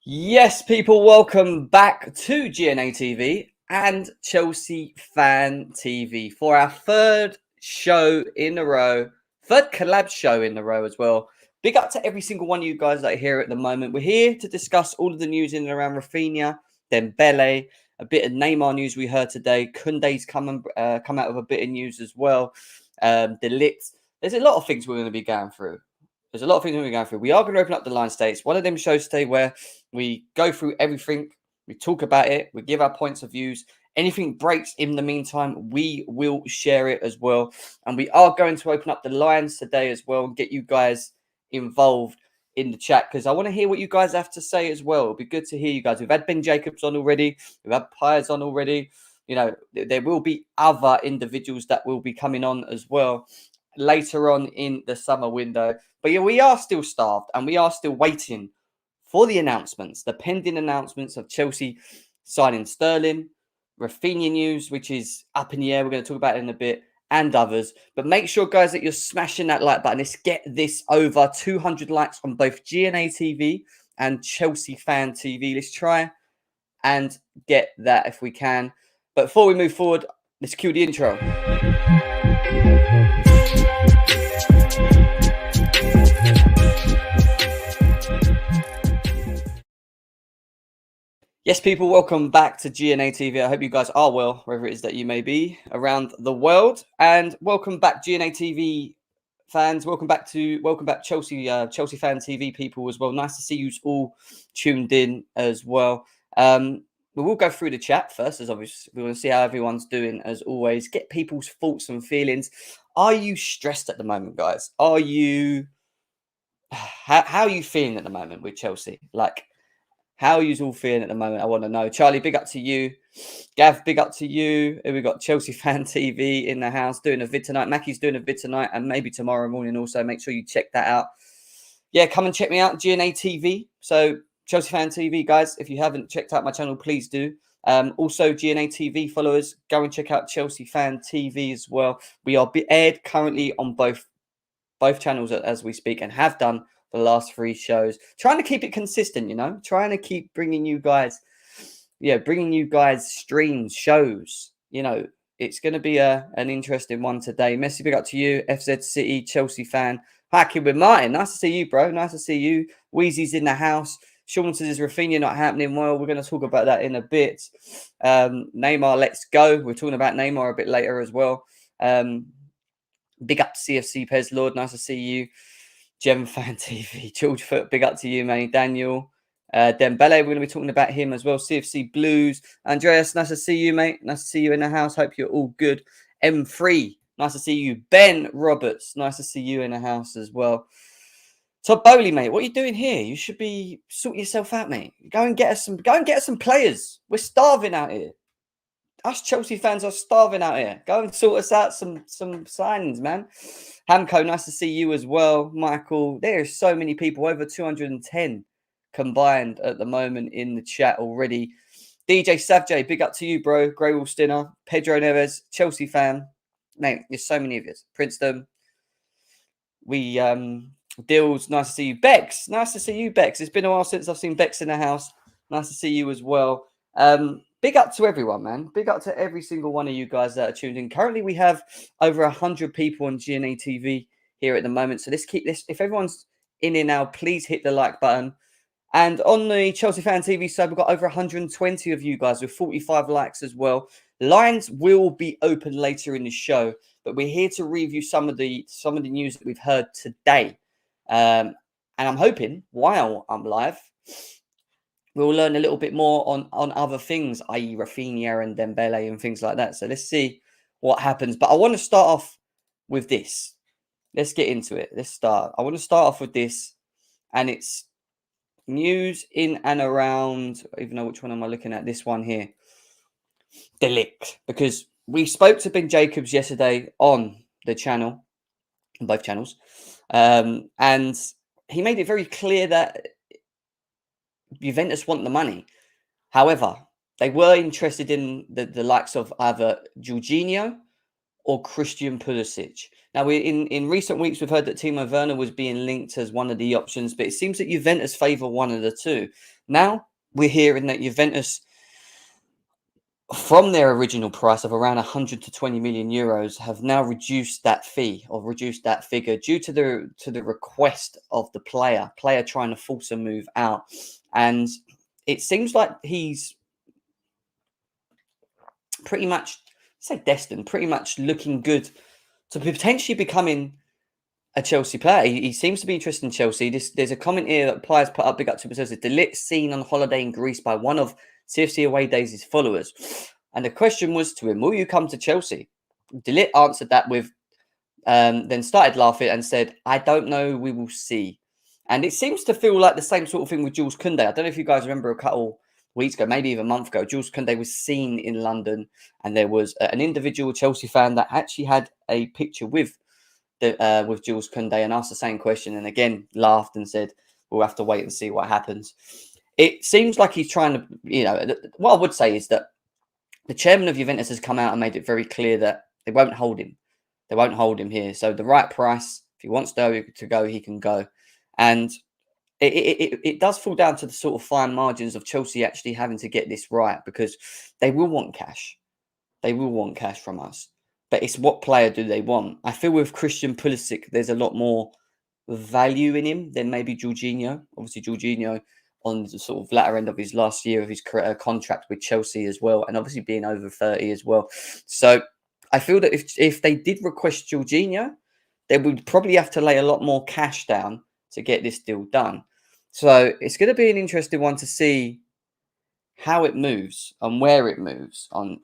Yes, people, welcome back to GNA TV and Chelsea Fan TV for our third show in a row, third collab show in a row as well. Big up to every single one of you guys that are here at the moment. We're here to discuss all of the news in and around Raphinha, Dembele, a bit of Neymar news we heard today. Koundé's come out with a bit of news as well. De Ligt. There's a lot of things we're going to be going through. There's a lot of things we're going through. We are going to open up the line states. One of them shows today where we go through everything. We talk about it. We give our points of views. Anything breaks in the meantime, we will share it as well. And we are going to open up the lines today as well and get you guys involved in the chat because I want to hear what you guys have to say as well. It'll be good to hear you guys. We've had Ben Jacobs on already. We've had Piers on already. You know, there will be other individuals that will be coming on as well later on in the summer window. But yeah, we are still starved and we are still waiting for the announcements, the pending announcements of Chelsea signing Sterling, Raphinha news, which is up in the air. We're going to talk about it in a bit, and others. But make sure, guys, that you're smashing that like button. Let's get this over 200 likes on both GNA TV and Chelsea Fan TV. Let's try and get that if we can. But before we move forward, let's cue the intro. Yes, people, welcome back to GNA TV. I hope you guys are well, wherever it is that you may be around the world. And welcome back, GNA TV fans. Welcome back Chelsea Fan TV people as well. Nice to see you all tuned in as well. We will go through the chat first, as obviously we want to see how everyone's doing as always. Get people's thoughts and feelings. Are you stressed at the moment, guys? Are you... How are you feeling at the moment with Chelsea? Like... How are you all feeling at the moment? I want to know. Charlie, big up to you. Gav, big up to you. We've got Chelsea Fan TV in the house doing a vid tonight. Mackie's doing a vid tonight and maybe tomorrow morning also. Make sure you check that out. Yeah, come and check me out, GNA TV. So Chelsea Fan TV, guys, if you haven't checked out my channel, please do. Also, GNA TV followers, go and check out Chelsea Fan TV as well. We are aired currently on both channels as we speak and have done the last 3 shows, trying to keep it consistent, you know, trying to keep bringing you guys streams, shows. You know, it's going to be an interesting one today. Messi, big up to you. FZ City, Chelsea fan. Hacking with Martin. Nice to see you, bro. Nice to see you. Wheezy's in the house. Sean says, is Raphinha not happening? Well, we're going to talk about that in a bit. Neymar, let's go. We're talking about Neymar a bit later as well. Big up to CFC Pez Lord. Nice to see you. Gem Fan TV, George Foot, big up to you, mate. Daniel, Dembele, we're going to be talking about him as well. CFC Blues, Andreas, nice to see you, mate. Nice to see you in the house. Hope you're all good. M3, nice to see you. Ben Roberts, nice to see you in the house as well. Todd Bowley, mate, what are you doing here? You should be sorting yourself out, mate. Go and get us some players. We're starving out here. Us Chelsea fans are starving out here. Go and sort us out some signings, man. Hamco, nice to see you as well. Michael, there's so many people, over 210 combined at the moment in the chat already. DJ Savjay, big up to you, bro. Grey Wall Stinner, Pedro Neves, Chelsea fan. Mate, there's so many of you. Princeton. Dills, nice to see you. Bex, nice to see you, Bex. It's been a while since I've seen Bex in the house. Nice to see you as well. Big up to everyone, man. Big up to every single one of you guys that are tuned in. Currently, we have over 100 people on GNA TV here at the moment. So let's keep this. If everyone's in here now, please hit the like button. And on the Chelsea Fan TV side, we've got over 120 of you guys with 45 likes as well. Lines will be open later in the show, but we're here to review some of the news that we've heard today. And I'm hoping while I'm live, we'll learn a little bit more on other things, i.e. Raphinha and Dembele and things like that. So let's see what happens. But I want to start off with this. Let's get into it. Let's start. I want to start off with this. And it's news in and around, even though which one am I looking at? This one here. De Ligt. Because we spoke to Ben Jacobs yesterday on the channel, on both channels. And he made it very clear that Juventus want the money. However, they were interested in the likes of either Jorginho or Christian Pulisic. Now, in recent weeks, we've heard that Timo Werner was being linked as one of the options, but it seems that Juventus favour one of the two. Now, we're hearing that Juventus, from their original price of around 100 to 20 million euros, have now reduced that fee or reduced that figure due to the request of the player trying to force a move out. And it seems like he's pretty much, say destined, pretty much looking good to potentially becoming a Chelsea player. He seems to be interested in Chelsea. There's a comment here that players put up, big up to him, says De Ligt seen on holiday in Greece by one of CFC Away Days' followers. And the question was to him, will you come to Chelsea? De Ligt answered that with, then started laughing and said, I don't know, we will see. And it seems to feel like the same sort of thing with Jules Koundé. I don't know if you guys remember a couple weeks ago, maybe even a month ago, Jules Koundé was seen in London, and there was an individual Chelsea fan that actually had a picture with Jules Koundé and asked the same question, and again laughed and said, we'll have to wait and see what happens. It seems like he's trying to, what I would say is that the chairman of Juventus has come out and made it very clear that they won't hold him. They won't hold him here. So the right price, if he wants to go, he can go. And it does fall down to the sort of fine margins of Chelsea actually having to get this right, because they will want cash. They will want cash from us. But it's what player do they want? I feel with Christian Pulisic, there's a lot more value in him than maybe Jorginho. Obviously, Jorginho on the sort of latter end of his last year of his contract with Chelsea as well, and obviously being over 30 as well. So I feel that if they did request Jorginho, they would probably have to lay a lot more cash down to get this deal done. So it's going to be an interesting one to see how it moves and where it moves on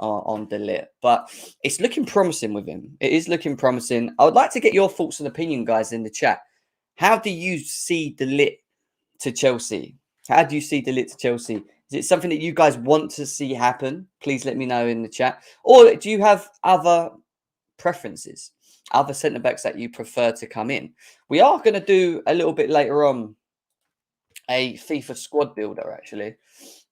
De Ligt. But it's looking promising with him. It is looking promising. I would like to get your thoughts and opinion, guys, in the chat. How do you see De Ligt to Chelsea? How do you see De Ligt to Chelsea? Is it something that you guys want to see happen? Please let me know in the chat. Or do you have other preferences, other centre-backs that you prefer to come in? We are going to do a little bit later on a FIFA squad builder, actually,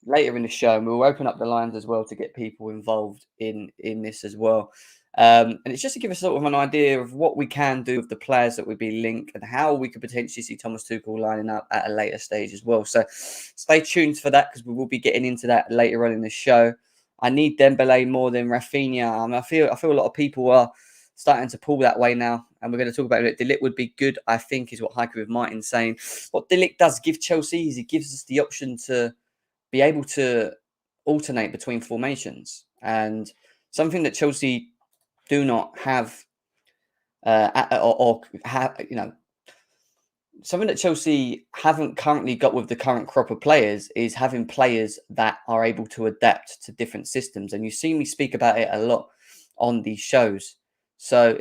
later in the show, and we'll open up the lines as well to get people involved in this as well. And it's just to give us sort of an idea of what we can do with the players that would be linked and how we could potentially see Thomas Tuchel lining up at a later stage as well. So stay tuned for that, because we will be getting into that later on in the show. I need Dembele more than Raphinha. I feel a lot of people are starting to pull that way now, and we're going to talk about it. De Ligt would be good, I think, is what Heike with Martin saying. What De Ligt does give Chelsea is he gives us the option to be able to alternate between formations, and something that Chelsea do not have, or have, something that Chelsea haven't currently got with the current crop of players is having players that are able to adapt to different systems. And you see me speak about it a lot on these shows. So,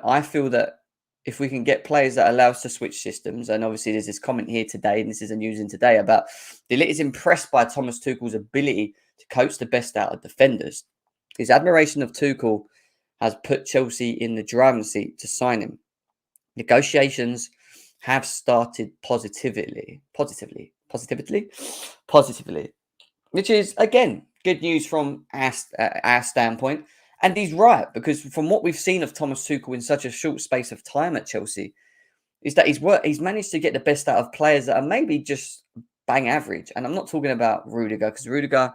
I feel that if we can get players that allow us to switch systems, and obviously there's this comment here today, and this is a news in today, about De Ligt is impressed by Thomas Tuchel's ability to coach the best out of defenders. His admiration of Tuchel has put Chelsea in the driving seat to sign him. Negotiations have started positively, which is, again, good news from our standpoint. And he's right, because from what we've seen of Thomas Tuchel in such a short space of time at Chelsea, is that he's managed to get the best out of players that are maybe just bang average. And I'm not talking about Rudiger, because Rudiger,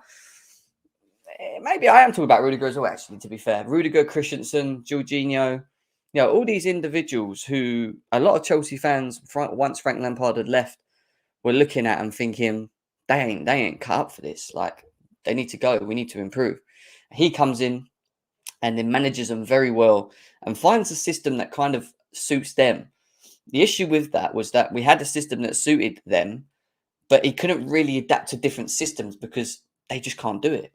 maybe I am talking about Rudiger as well, actually, to be fair. Rudiger, Christensen, Jorginho, all these individuals who a lot of Chelsea fans, once Frank Lampard had left, were looking at and thinking, they ain't cut up for this. Like, they need to go. We need to improve. He comes in and then manages them very well and finds a system that kind of suits them. The issue with that was that we had a system that suited them, but he couldn't really adapt to different systems because they just can't do it.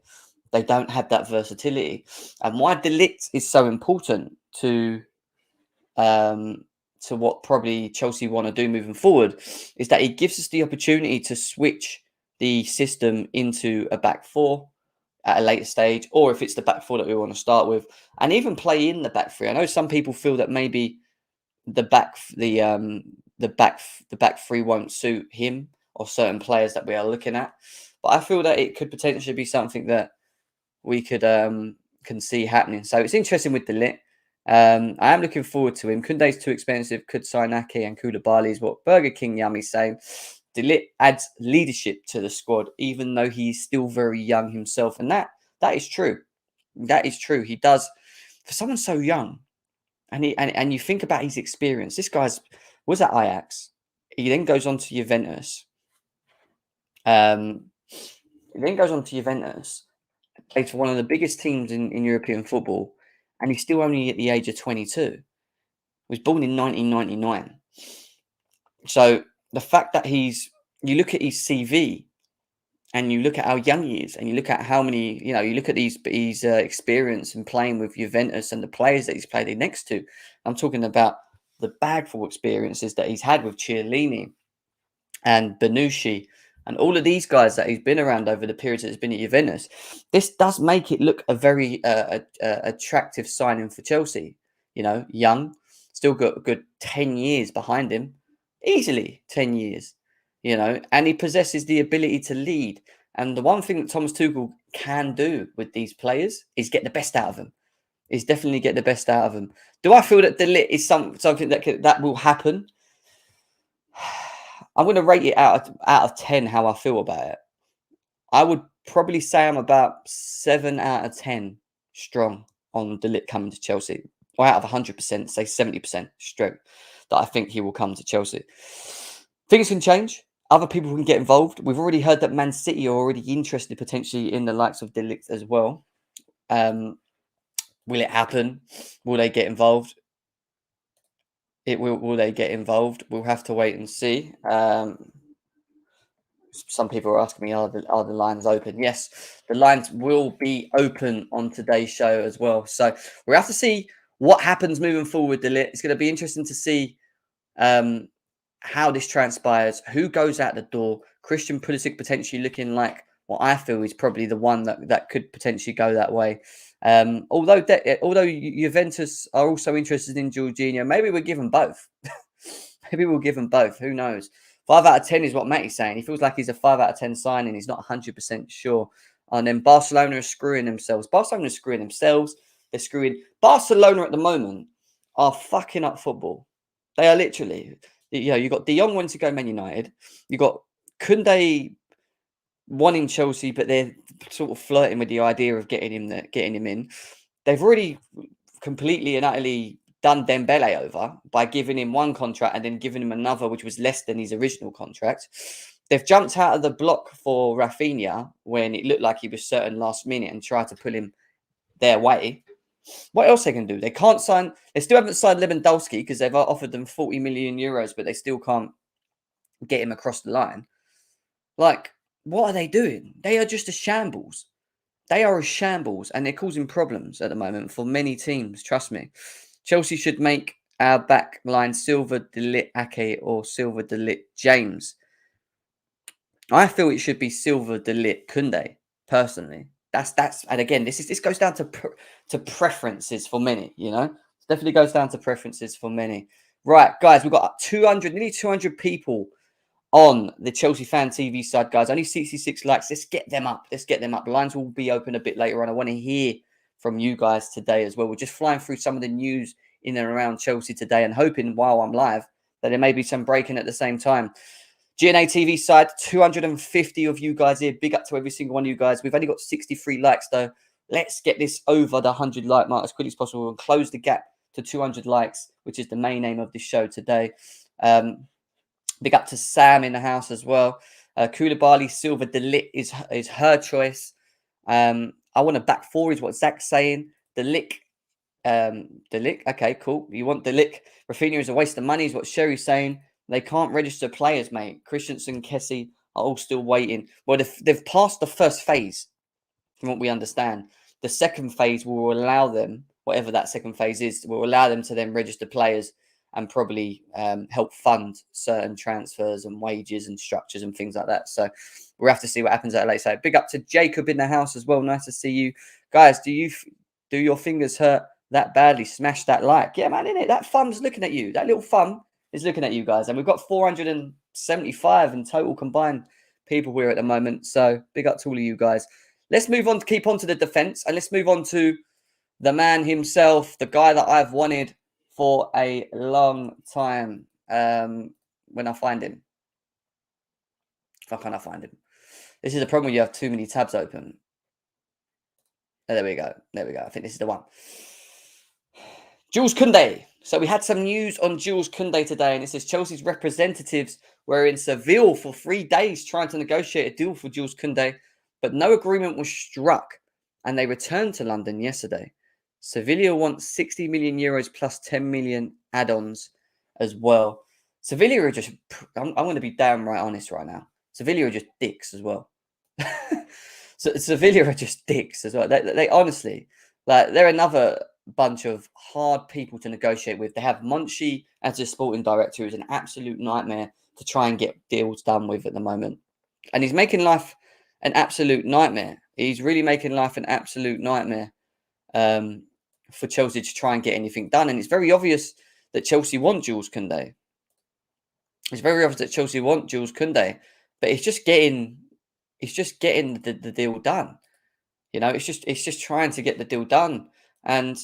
They don't have that versatility. And why De Ligt is so important to what probably Chelsea want to do moving forward is that he gives us the opportunity to switch the system into a back four at a later stage, or if it's the back four that we want to start with, and even play in the back three. I know some people feel that maybe the back three won't suit him or certain players that we are looking at, but I feel that it could potentially be something that we could can see happening. So it's interesting with De Ligt. I am looking forward to him. Koundé's too expensive. Could sign Ake and Koulibaly is what Burger King Yummy's saying. De Ligt adds leadership to the squad, even though he's still very young himself. And that is true. That is true. He does, for someone so young, and you think about his experience. This guy's was at Ajax. He then goes on to Juventus. He then goes on to Juventus, played for one of the biggest teams in European football, and he's still only at the age of 22. He was born in 1999. So the fact that you look at his CV and you look at how young he is, and you look at how many, you look at his experience in playing with Juventus and the players that he's played next to. I'm talking about the bagful experiences that he's had with Chiellini and Bonucci and all of these guys that he's been around over the periods that he's been at Juventus. This does make it look a very attractive signing for Chelsea. Young, still got a good 10 years behind him, easily 10 years. And he possesses the ability to lead. And the one thing that Thomas Tuchel can do with these players is get the best out of them. Is definitely get the best out of them. Do I feel that De Ligt is something that will happen? I'm going to rate it out of 10 how I feel about it. I would probably say I'm about 7 out of 10 strong on De Ligt coming to Chelsea. Or out of 100%, say 70% straight that I think he will come to Chelsea. Things can change. Other people can get involved. We've already heard that Man City are already interested potentially in the likes of De Ligt as well. Will it happen? Will they get involved? Will they get involved? We'll have to wait and see. Some people are asking me, are the lines open? Yes, the lines will be open on today's show as well. So we have to see what happens moving forward with De Ligt. It's going to be interesting to see how this transpires, who goes out the door. Christian Pulisic potentially looking like what I feel is probably the one that could potentially go that way. Although Juventus are also interested in Jorginho, maybe we'll give them both. Maybe we'll give them both. Who knows? 5 out of 10 is what Matty's saying. He feels like he's a 5 out of 10 signing. He's not 100% sure. And then Barcelona are screwing themselves. Barcelona are screwing themselves. They're screwing. Barcelona at the moment are fucking up football. They are literally. You got De Jong wanting to go Man United. You got Koundé wanting Chelsea, but they're sort of flirting with the idea of getting him in. They've already completely and utterly done Dembele over by giving him one contract and then giving him another, which was less than his original contract. They've jumped out of the block for Raphinha when it looked like he was certain last minute and tried to pull him their way. What else they can do? They can't sign. They still haven't signed Lewandowski because they've offered them 40 million euros, but they still can't get him across the line. Like, what are they doing? They are just a shambles. They are a shambles, and they're causing problems at the moment for many teams. Trust me. Chelsea should make our back line Silva, De Ligt, Ake, or Silva, De Ligt, James. I feel it should be Silva, De Ligt, Koundé. Personally, that's, and again, this goes down to preferences for many. It definitely goes down to preferences for many. Right, guys, we've got nearly 200 people on the Chelsea Fan TV side, guys. Only 66 likes. Let's get them up. Lines will be open a bit later on. I want to hear from you guys today as well. We're just flying through some of the news in and around Chelsea today and hoping while I'm live that there may be some breaking at the same time. GNA TV side, 250 of you guys here. Big up to every single one of you guys. We've only got 63 likes though. Let's get this over the 100 like mark as quickly as possible and close the gap to 200 likes, which is the main aim of this show today. Big up to Sam in the house as well. Koulibaly, Silva, De Ligt is her choice. I want to back four is what Zach's saying. De Ligt. Okay, cool. You want De Ligt. Raphinha is a waste of money is what Sherry's saying. They can't register players, mate. Christensen, Kessie are all still waiting. Well, they've passed the first phase, from what we understand. The second phase will allow them, whatever that second phase is, will allow them to then register players and probably help fund certain transfers and wages and structures and things like that. So we'll have to see what happens at a later stage. Big up to Jacob in the house as well. Nice to see you. Guys, do your fingers hurt that badly? Smash that like. Yeah, man, innit? That thumb's looking at you. That little thumb is looking at you guys. And we've got 475 in total combined people here at the moment. So big up to all of you guys. Let's move on to keep on to the defense and let's move on to the man himself, the guy that I've wanted for a long time. When I find him, how can I find him? This is the problem when you have too many tabs open. Oh, there we go. There we go. I think this is the one. Jules Koundé. So we had some news on Jules Koundé today, and it says Chelsea's representatives were in Seville for 3 days trying to negotiate a deal for Jules Koundé, but no agreement was struck, and they returned to London yesterday. Sevilla wants 60 million euros plus 10 million add-ons as well. Sevilla are just, I'm going to be damn right honest right now. Sevilla are just dicks as well. So Sevilla are just dicks as well. They honestly, like, they're another bunch of hard people to negotiate with. They have Monchi as a sporting director, who's an absolute nightmare to try and get deals done with at the moment. And he's making life an absolute nightmare. He's really making life an absolute nightmare for Chelsea to try and get anything done. And it's very obvious that Chelsea want Jules Koundé. It's very obvious that Chelsea want Jules Koundé, but it's just getting the deal done. You know, it's just trying to get the deal done. And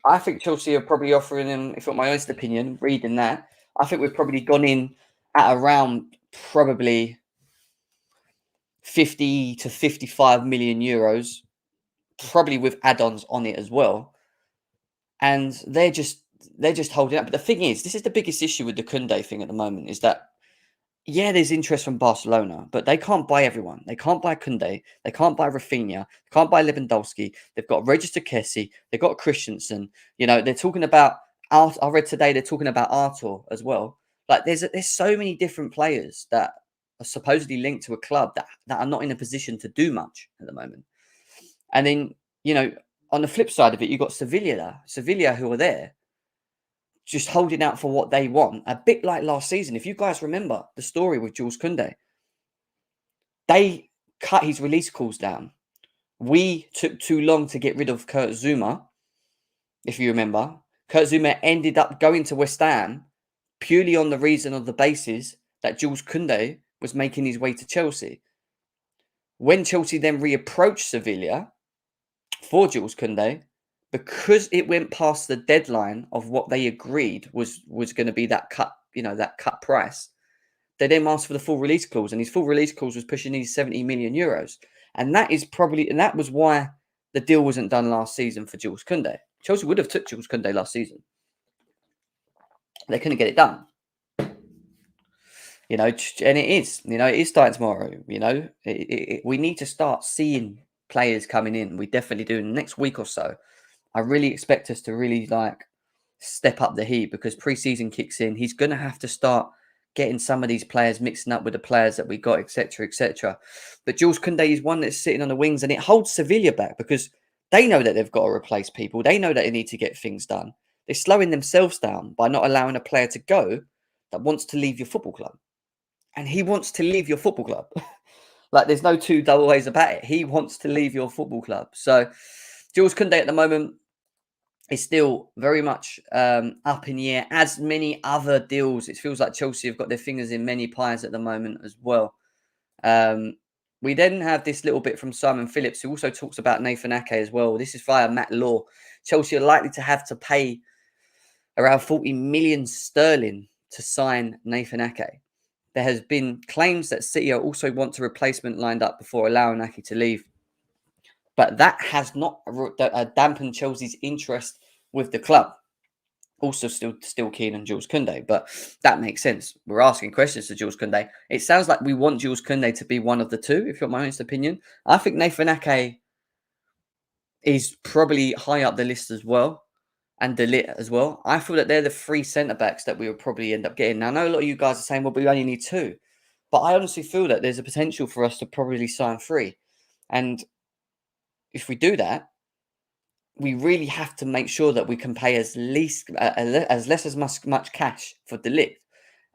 I think Chelsea are probably offering him, if not my honest opinion, reading that, I think we've probably gone in at around probably 50 to 55 million euros, probably with add-ons on it as well. And they're just holding up. But the thing is, this is the biggest issue with the Koundé thing at the moment, is that, yeah, there's interest from Barcelona, but they can't buy everyone. They can't buy Koundé. They can't buy Raphinha. They can't buy Lewandowski. They've got registered Kessie. They've got Christensen. You know, they're talking about Art. I read today they're talking about Artur as well. Like, there's so many different players that are supposedly linked to a club that are not in a position to do much at the moment. And then, you know, on the flip side of it, you've got Sevilla who are there, just holding out for what they want, a bit like last season. If you guys remember the story with Jules Koundé, they cut his release clause down. We took too long to get rid of Kurt Zuma. If you remember, Kurt Zuma ended up going to West Ham purely on the reason of the basis that Jules Koundé was making his way to Chelsea. When Chelsea then reapproached Sevilla for Jules Koundé, because it went past the deadline of what they agreed was going to be that cut, that cut price, they then asked for the full release clause, and his full release clause was pushing these 70 million euros. And that was why the deal wasn't done last season for Jules Koundé. Chelsea would have took Jules Koundé last season. They couldn't get it done. And it is starting tomorrow. We need to start seeing players coming in. We definitely do in the next week or so. I really expect us to really step up the heat, because pre-season kicks in. He's going to have to start getting some of these players mixing up with the players that we got, etc., etc. But Jules Koundé is one that's sitting on the wings, and it holds Sevilla back because they know that they've got to replace people. They know that they need to get things done. They're slowing themselves down by not allowing a player to go that wants to leave your football club. And he wants to leave your football club. There's no two double ways about it. He wants to leave your football club. So Jules Koundé at the moment is still very much up in the air, as many other deals. It feels like Chelsea have got their fingers in many pies at the moment as well. We then have this little bit from Simon Phillips, who also talks about Nathan Ake as well. This is via Matt Law. Chelsea are likely to have to pay around 40 million sterling to sign Nathan Ake. There has been claims that City also want a replacement lined up before allowing Ake to leave. But that has not dampened Chelsea's interest with the club. Also still keen on Jules Koundé, but that makes sense. We're asking questions to Jules Koundé. It sounds like we want Jules Koundé to be one of the two, if you're my honest opinion. I think Nathan Ake is probably high up the list as well, and De Ligt as well. I feel that they're the three centre-backs that we will probably end up getting. Now, I know a lot of you guys are saying, well, but we only need two. But I honestly feel that there's a potential for us to probably sign three. And if we do that, we really have to make sure that we can pay as much cash for De Ligt.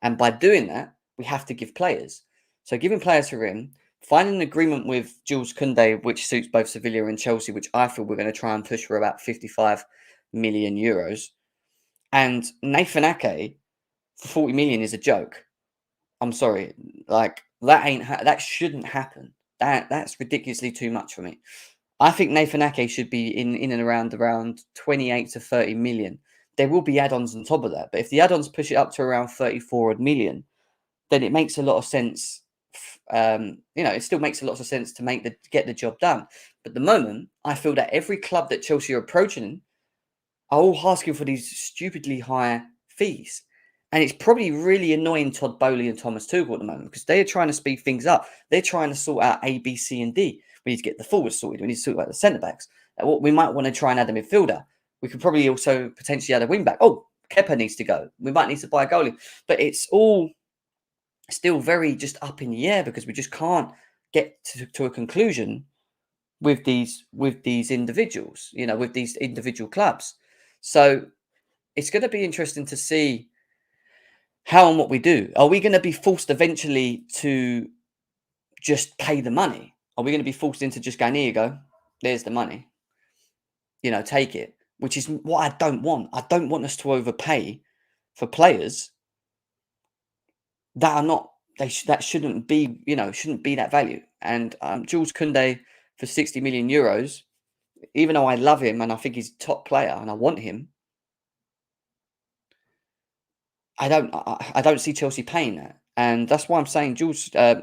And by doing that, we have to give players. So giving players for him, finding an agreement with Jules Koundé, which suits both Sevilla and Chelsea, which I feel we're going to try and push for about 55 million euros. And Nathan Ake for 40 million is a joke. I'm sorry. That shouldn't happen. That's ridiculously too much for me. I think Nathan Ake should be in and around 28 to 30 million. There will be add-ons on top of that, but if the add-ons push it up to around 34 million, then it makes a lot of sense. It still makes a lot of sense to get the job done. But at the moment, I feel that every club that Chelsea are approaching are all asking for these stupidly high fees. And it's probably really annoying Todd Bowley and Thomas Tuchel at the moment because they are trying to speed things up. They're trying to sort out A, B, C, and D. We need to get the forwards sorted. We need to sort out the centre backs. We might want to try and add a midfielder. We could probably also potentially add a wing back. Oh, Kepa needs to go. We might need to buy a goalie. But it's all still very just up in the air because we just can't get to a conclusion with these individuals, with these individual clubs. So it's going to be interesting to see how and what we do. Are we going to be forced eventually to just pay the money? Are we going to be forced into just going, here you go, there's the money, take it, which is what I don't want. I don't want us to overpay for players that are not, that shouldn't be, shouldn't be that value. And Jules Koundé for 60 million euros, even though I love him and I think he's a top player and I want him, I don't see Chelsea paying that. And that's why I'm saying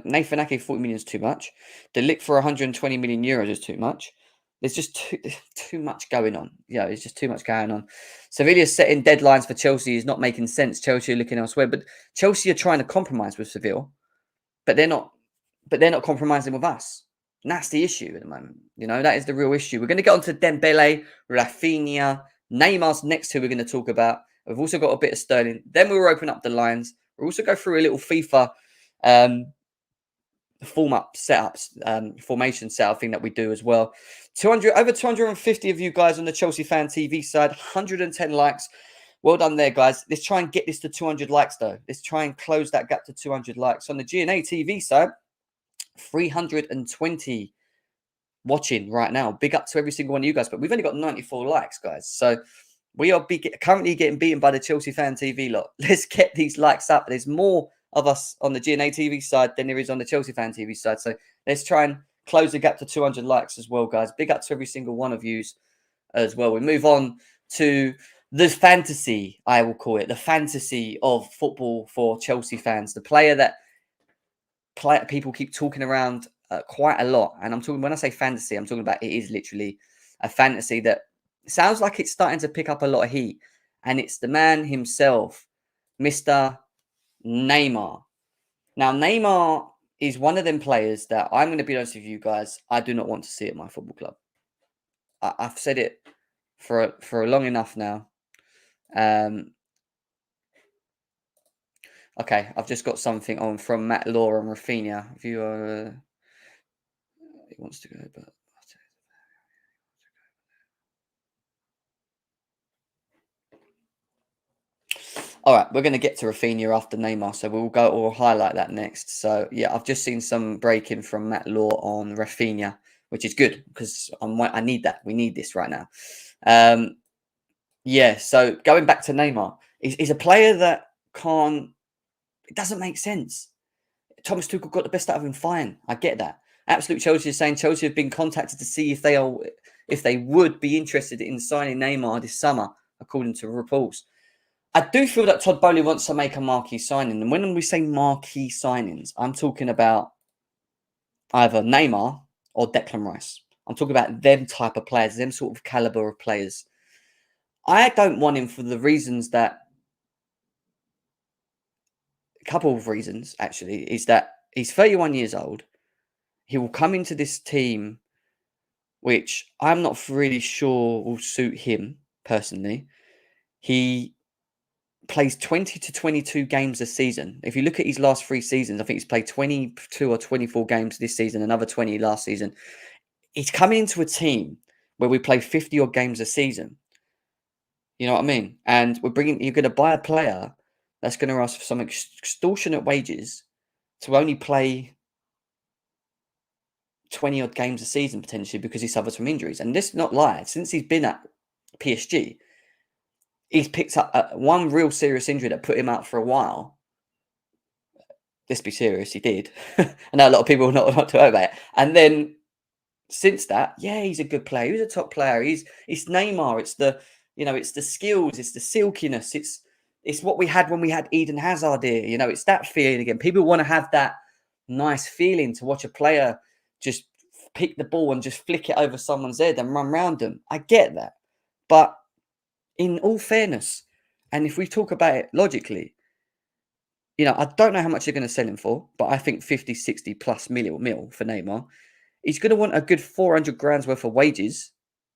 Nathan Ake 40 million is too much. De Ligt for 120 million euros is too much. There's just too much going on. There's just too much going on. Sevilla setting deadlines for Chelsea is not making sense. Chelsea are looking elsewhere, but Chelsea are trying to compromise with Seville, but they're not compromising with us. And that's the issue at the moment. That is the real issue. We're going to get on to Dembele, Raphinha, Neymar's next two we're going to talk about. We've also got a bit of Sterling. Then we'll open up the lines. We'll also go through a little FIFA formation setup thing that we do as well. Over 250 of you guys on the Chelsea Fan TV side, 110 likes. Well done there, guys. Let's try and get this to 200 likes, though. Let's try and close that gap to 200 likes. On the GNA TV side, 320 watching right now. Big up to every single one of you guys. But we've only got 94 likes, guys. So we are currently getting beaten by the Chelsea Fan TV lot. Let's get these likes up. There's more of us on the GNA TV side than there is on the Chelsea Fan TV side. So let's try and close the gap to 200 likes as well, guys. Big up to every single one of you as well. We move on to the fantasy, I will call it, the fantasy of football for Chelsea fans. The player that people keep talking around quite a lot. And when I say fantasy, I'm talking about it is literally a fantasy that sounds like it's starting to pick up a lot of heat. And it's the man himself, Mr. Neymar. Now, Neymar is one of them players that I'm going to be honest with you guys, I do not want to see at my football club. I've said it for long enough now. Okay, I've just got something on from Matt Law and Raphinha. If you he wants to go, but all right, we're going to get to Raphinha after Neymar, so we'll highlight that next. So yeah, I've just seen some breaking from Matt Law on Raphinha, which is good because I need that. We need this right now. Yeah, so going back to Neymar, he's a player that it doesn't make sense. Thomas Tuchel got the best out of him, fine. I get that. Absolute Chelsea is saying Chelsea have been contacted to see if they would be interested in signing Neymar this summer, according to reports. I do feel that Todd Bowley wants to make a marquee signing. And when we say marquee signings, I'm talking about either Neymar or Declan Rice. I'm talking about them type of players, them sort of caliber of players. I don't want him for the reasons that a couple of reasons, actually, is that he's 31 years old. He will come into this team, which I'm not really sure will suit him personally. He plays 20 to 22 games a season. If you look at his last 3 seasons, I think he's played 22 or 24 games this season, another 20 last season. He's coming into a team where we play 50 odd games a season. You know what I mean? And you're going to buy a player that's going to ask for some extortionate wages to only play 20 odd games a season potentially because he suffers from injuries. And this not lie, since he's been at PSG, he's picked up one real serious injury that put him out for a while. Let's be serious, he did. I know a lot of people not to know about it. And then Since that, yeah, he's a good player. He's a top player. It's Neymar. It's the it's the skills. It's the silkiness. It's what we had when we had Eden Hazard here. It's that feeling again. People want to have that nice feeling to watch a player just pick the ball and just flick it over someone's head and run round them. I get that, but in all fairness, and if we talk about it logically, I don't know how much they're going to sell him for, but I think 50, 60 plus mil for Neymar. He's going to want a good 400 grand's worth of wages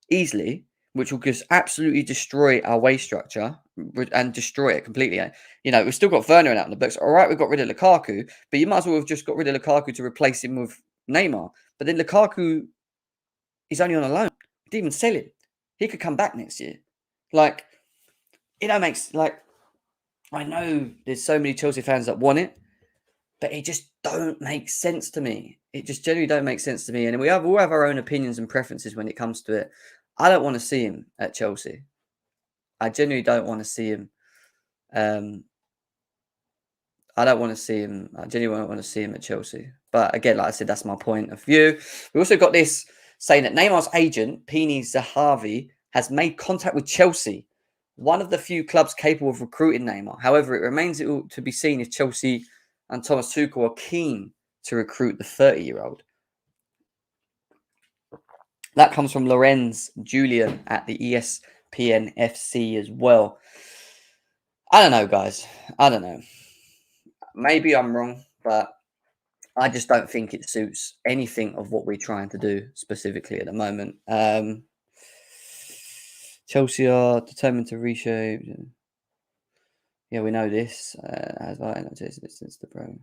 easily, which will just absolutely destroy our wage structure and destroy it completely. We've still got Werner out in the books. All right, we've got rid of Lukaku, but you might as well have just got rid of Lukaku to replace him with Neymar. But then Lukaku is only on a loan. We didn't even sell him. He could come back next year. I know there's so many Chelsea fans that want it, but it just don't make sense to me. It just generally don't make sense to me. And we all have our own opinions and preferences when it comes to it. I don't want to see him at Chelsea. I genuinely don't want to see him. I don't want to see him. I genuinely don't want to see him at Chelsea. But again, like I said, that's my point of view. We also got this saying that Neymar's agent, Pini Zahavi, has made contact with Chelsea, one of the few clubs capable of recruiting Neymar. However, it remains to be seen if Chelsea and Thomas Tuchel are keen to recruit the 30-year-old. That comes from Lorenz Julian at the ESPN FC as well. I don't know, guys. I don't know. Maybe I'm wrong, but I just don't think it suits anything of what we're trying to do specifically at the moment. Chelsea are determined to reshape. Yeah, we know this. As I noticed since the pro.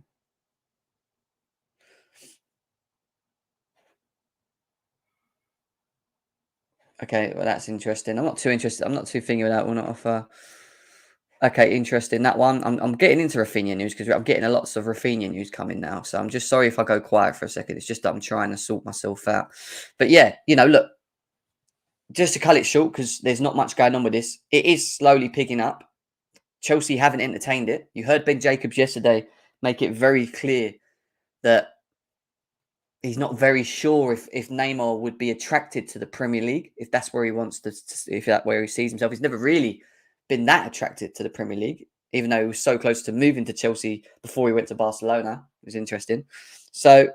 Okay, well that's interesting. I'm not too interested. I'm not too thinking of that one offer. Okay, interesting. That one. I'm getting into Raphinha news because I'm getting lots of Raphinha news coming now. So I'm just sorry if I go quiet for a second. It's just that I'm trying to sort myself out. But yeah, look, just to cut it short because there's not much going on with this. It is slowly picking up. Chelsea haven't entertained it. You heard Ben Jacobs yesterday make it very clear that he's not very sure if Neymar would be attracted to the Premier League, if that's where he wants to, if that's where he sees himself. He's never really been that attracted to the Premier League, even though he was so close to moving to Chelsea before he went to Barcelona. It was interesting. So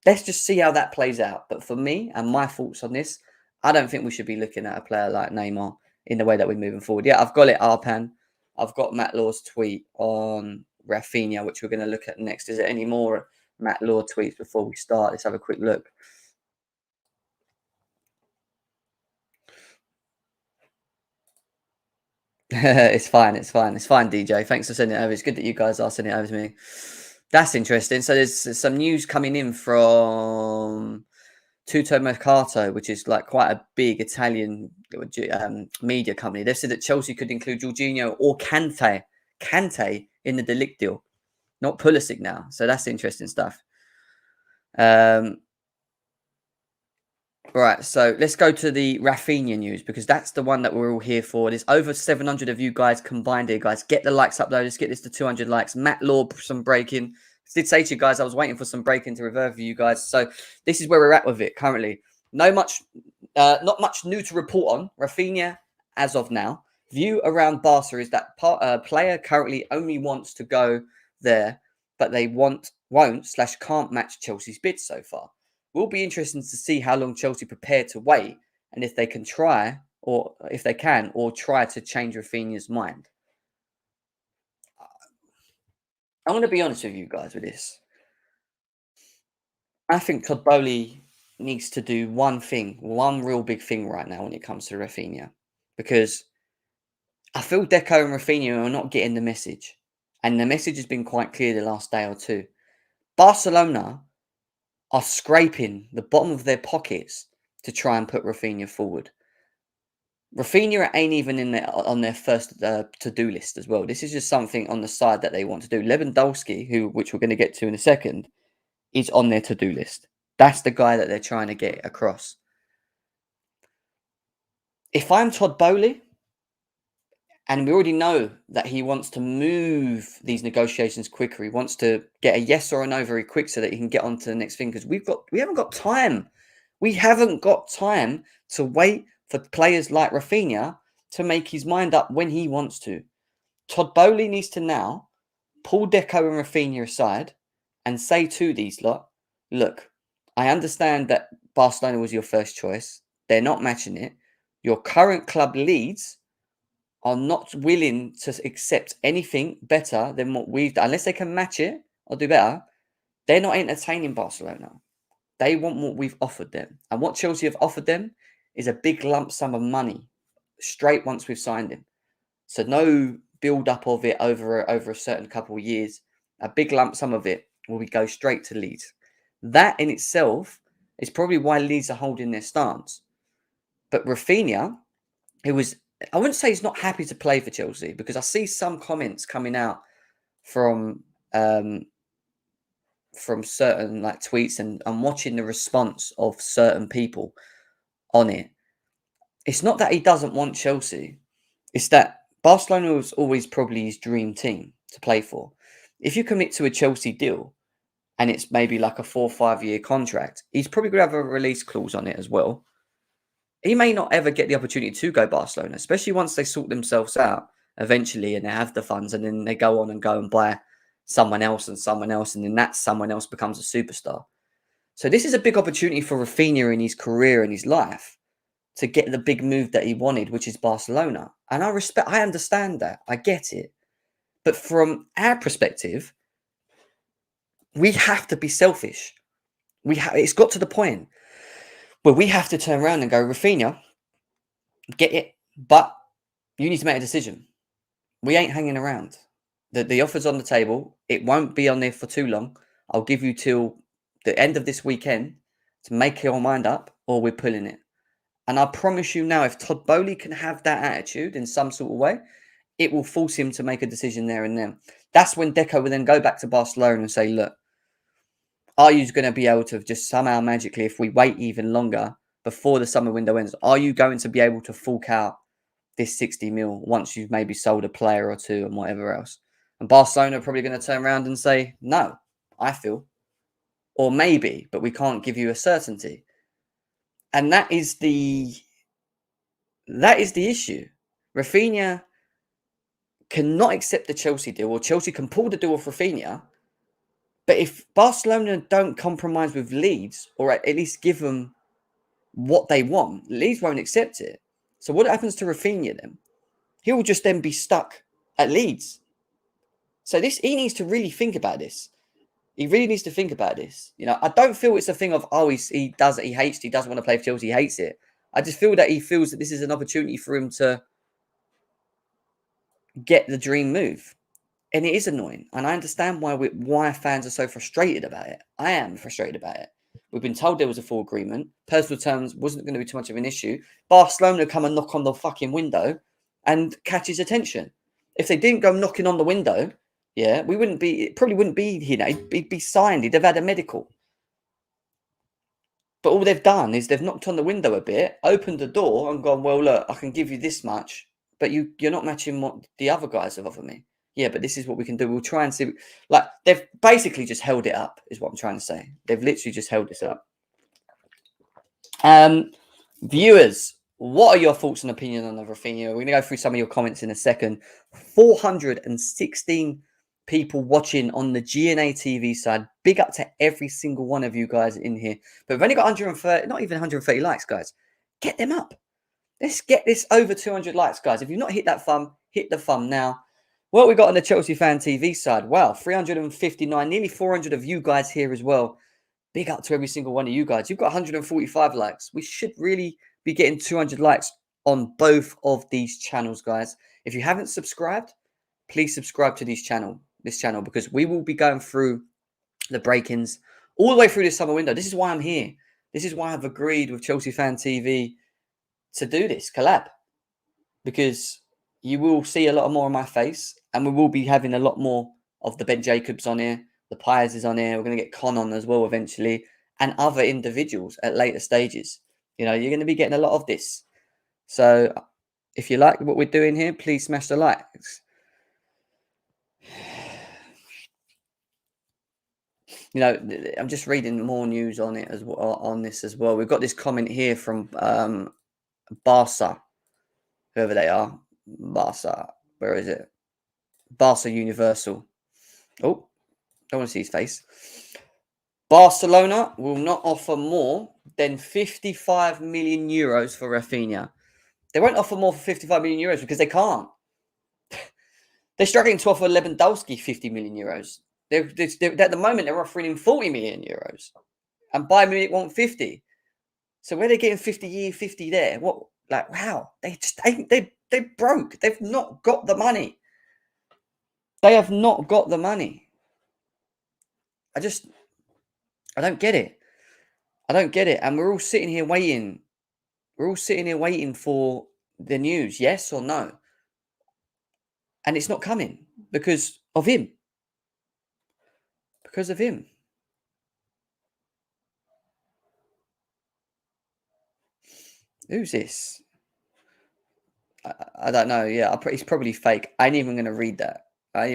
let's just see how that plays out. But for me and my thoughts on this, I don't think we should be looking at a player like Neymar in the way that we're moving forward. Yeah, I've got it, Arpan. I've got Matt Law's tweet on Raphinha, which we're going to look at next. Is there any more Matt Law tweets before we start? Let's have a quick look. It's fine, DJ. Thanks for sending it over. It's good that you guys are sending it over to me. That's interesting. So there's some news coming in from Tutto Mercato, which is like quite a big Italian media company. They've said that Chelsea could include Jorginho or Kante in the De Ligt deal, not Pulisic now. So that's interesting stuff. Right, so let's go to the Raphinha news because that's the one that we're all here for. There's over 700 of you guys combined here, guys. Get the likes up, though. Let's get this to 200 likes. Matt Law, some breaking. I did say to you guys, I was waiting for some breaking to revert for you guys. So this is where we're at with it currently. Not much new to report on. Raphinha, as of now. View around Barca is that player currently only wants to go there, but they won't/can't match Chelsea's bid so far. Will be interesting to see how long Chelsea prepare to wait and if they can try or try to change Raphinha's mind. I'm going to be honest with you guys with this. I think Todd Bowley needs to do one real big thing right now when it comes to Raphinha, because I feel Deco and Raphinha are not getting the message, and the message has been quite clear the last day or two. Barcelona are scraping the bottom of their pockets to try and put Raphinha forward. Raphinha ain't even on their first to-do list as well. This is just something on the side that they want to do. Lewandowski, which we're going to get to in a second, is on their to-do list. That's the guy that they're trying to get across. If I'm Todd Bowley, and we already know that he wants to move these negotiations quicker. He wants to get a yes or a no very quick so that he can get on to the next thing, because we haven't got time We haven't got time to wait for players like Raphinha to make his mind up when he wants to. Todd Boehly needs to now pull Deco and Raphinha aside and say to these lot, look, I understand that Barcelona was your first choice. They're not matching it. Your current club Leeds are not willing to accept anything better than what we've done. Unless they can match it or do better, they're not entertaining Barcelona. They want what we've offered them. And what Chelsea have offered them is a big lump sum of money straight once we've signed him. So no build up of it over a certain couple of years. A big lump sum of it will go straight to Leeds. That in itself is probably why Leeds are holding their stance. But Raphinha, who was, I wouldn't say he's not happy to play for Chelsea, because I see some comments coming out from certain like tweets, and I'm watching the response of certain people on it. It's not that he doesn't want Chelsea. It's that Barcelona was always probably his dream team to play for. If you commit to a Chelsea deal and it's maybe like a 4 or 5 year contract, he's probably going to have a release clause on it as well. He may not ever get the opportunity to go Barcelona, especially once they sort themselves out eventually and they have the funds, and then they go and buy someone else, and then that someone else becomes a superstar. So this is a big opportunity for Raphinha in his career and his life to get the big move that he wanted, which is Barcelona. And I understand that. I get it. But from our perspective, we have to be selfish. It's got to the point where we have to turn around and go, Raphinha, get it, but you need to make a decision. We ain't hanging around. The offer's on the table. It won't be on there for too long. I'll give you till the end of this weekend to make your mind up, or we're pulling it. And I promise you now, if Todd Boehly can have that attitude in some sort of way, it will force him to make a decision there and then. That's when Deco will then go back to Barcelona and say, look, are you going to be able to just somehow magically, if we wait even longer before the summer window ends, are you going to be able to fork out this 60 mil once you've maybe sold a player or two and whatever else? And Barcelona are probably going to turn around and say, no, I feel. Or maybe, but we can't give you a certainty. And that is the issue. Raphinha cannot accept the Chelsea deal, or Chelsea can pull the deal off Raphinha. But if Barcelona don't compromise with Leeds, or at least give them what they want, Leeds won't accept it. So what happens to Raphinha then? He will just then be stuck at Leeds. So he needs to really think about this. He really needs to think about this. You know, I don't feel it's a thing of, he doesn't want to play for Chelsea, he hates it. I just feel that he feels that this is an opportunity for him to get the dream move. And it is annoying. And I understand why fans are so frustrated about it. I am frustrated about it. We've been told there was a full agreement. Personal terms wasn't going to be too much of an issue. Barcelona come and knock on the fucking window and catch his attention. If they didn't go knocking on the window, it probably wouldn't be here. He'd be signed. He'd have had a medical. But all they've done is they've knocked on the window a bit, opened the door and gone, well, look, I can give you this much, but you're not matching what the other guys have offered me. Yeah, but this is what we can do. We'll try and see. Like, they've basically just held it up, is what I'm trying to say. They've literally just held this up. Viewers, what are your thoughts and opinions on the Raphinha? We're going to go through some of your comments in a second. 416 people watching on the GNA TV side. Big up to every single one of you guys in here. But we've only got 130, not even 130 likes, guys. Get them up. Let's get this over 200 likes, guys. If you've not hit that thumb, hit the thumb now. What we got on the Chelsea Fan TV side? Wow, 359, nearly 400 of you guys here as well. Big up to every single one of you guys. You've got 145 likes. We should really be getting 200 likes on both of these channels, guys. If you haven't subscribed, please subscribe to this channel, because we will be going through the break-ins all the way through this summer window. This is why I'm here. This is why I've agreed with Chelsea Fan TV to do this collab, because you will see a lot more of my face, and we will be having a lot more of the Ben Jacobs on here. The Piers is on here. We're going to get Con on as well eventually, and other individuals at later stages. You know, you're going to be getting a lot of this. So if you like what we're doing here, please smash the likes. You know, I'm just reading more news on it as well, on this as well. We've got this comment here from Barca, whoever they are. Barca, where is it? Barca Universal. Oh, don't want to see his face. Barcelona will not offer more than 55 million euros for Raphinha. They won't offer more for 55 million euros because they can't. They're struggling to offer Lewandowski 50 million euros. They're, at the moment, they're offering him 40 million euros. And Bayern Munich want 50. So where they're getting 50 here, 50 there. What? Like, wow. They broke. They've not got the money. They have not got the money. I don't get it. I don't get it. And we're all sitting here waiting. We're all sitting here waiting for the news, yes or no. And it's not coming because of him. Because of him. Who's this? I don't know. Yeah, it's probably fake. I ain't even going to read that. I'm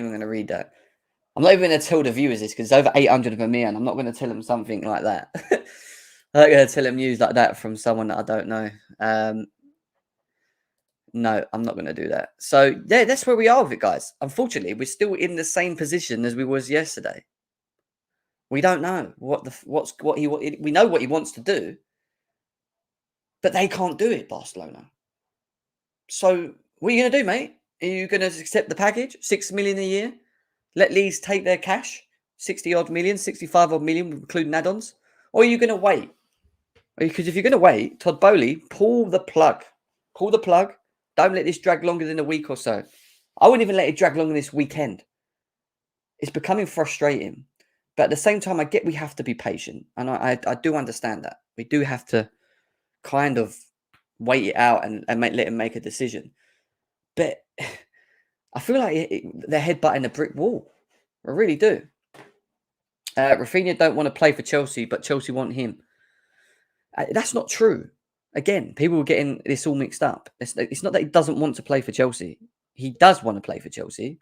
not even going to tell the viewers this because it's over 800 of them here, and I'm not going to tell them something like that. I'm not going to tell them news like that from someone that I don't know. No, I'm not going to do that. So yeah, that's where we are with it, guys. Unfortunately, we're still in the same position as we was yesterday. We don't know we know what he wants to do, but they can't do it, Barcelona. So what are you going to do, mate? Are you going to accept the package, 6 million a year? Let Leeds take their cash, 60 odd million, 65 odd million, including add-ons, or are you going to wait? Because if you're going to wait, Todd Bowley, pull the plug. Pull the plug. Don't let this drag longer than a week or so. I wouldn't even let it drag longer this weekend. It's becoming frustrating. But at the same time, I get we have to be patient. And I do understand that. We do have to kind of wait it out and let him make a decision. But I feel like they're headbutting a brick wall. I really do. Raphinha don't want to play for Chelsea, but Chelsea want him. That's not true. Again, people are getting this all mixed up. It's not that he doesn't want to play for Chelsea. He does want to play for Chelsea.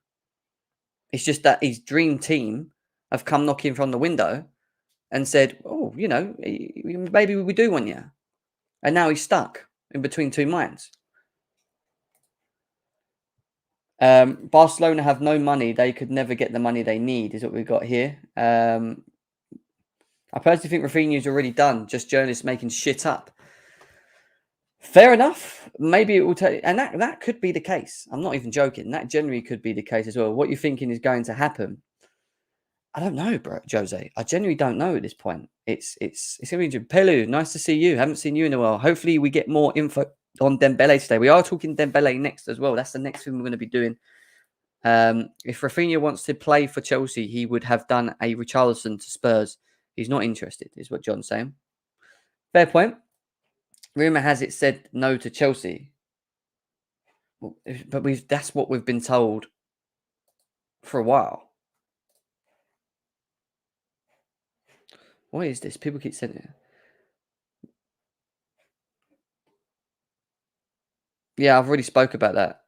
It's just that his dream team have come knocking from the window and said, oh, you know, maybe we do want you. And now he's stuck in between two minds. Barcelona have no money. They could never get the money they need, is what we've got here. I personally think Raphinha's already done. Just journalists making shit up. Fair enough. Maybe it will take, and that could be the case. I'm not even joking. That generally could be the case as well. What you're thinking is going to happen, I don't know, bro, Jose. I genuinely don't know at this point. It's gonna be Pelu. Nice to see you. Haven't seen you in a while. Hopefully, we get more info on Dembele today. We are talking Dembele next as well. That's the next thing we're going to be doing. If Raphinha wants to play for Chelsea, he would have done a Richarlison to Spurs. He's not interested, is what John's saying. Fair point. Rumour has it said no to Chelsea. But that's what we've been told for a while. What is this? People keep saying it. Yeah, I've already spoke about that.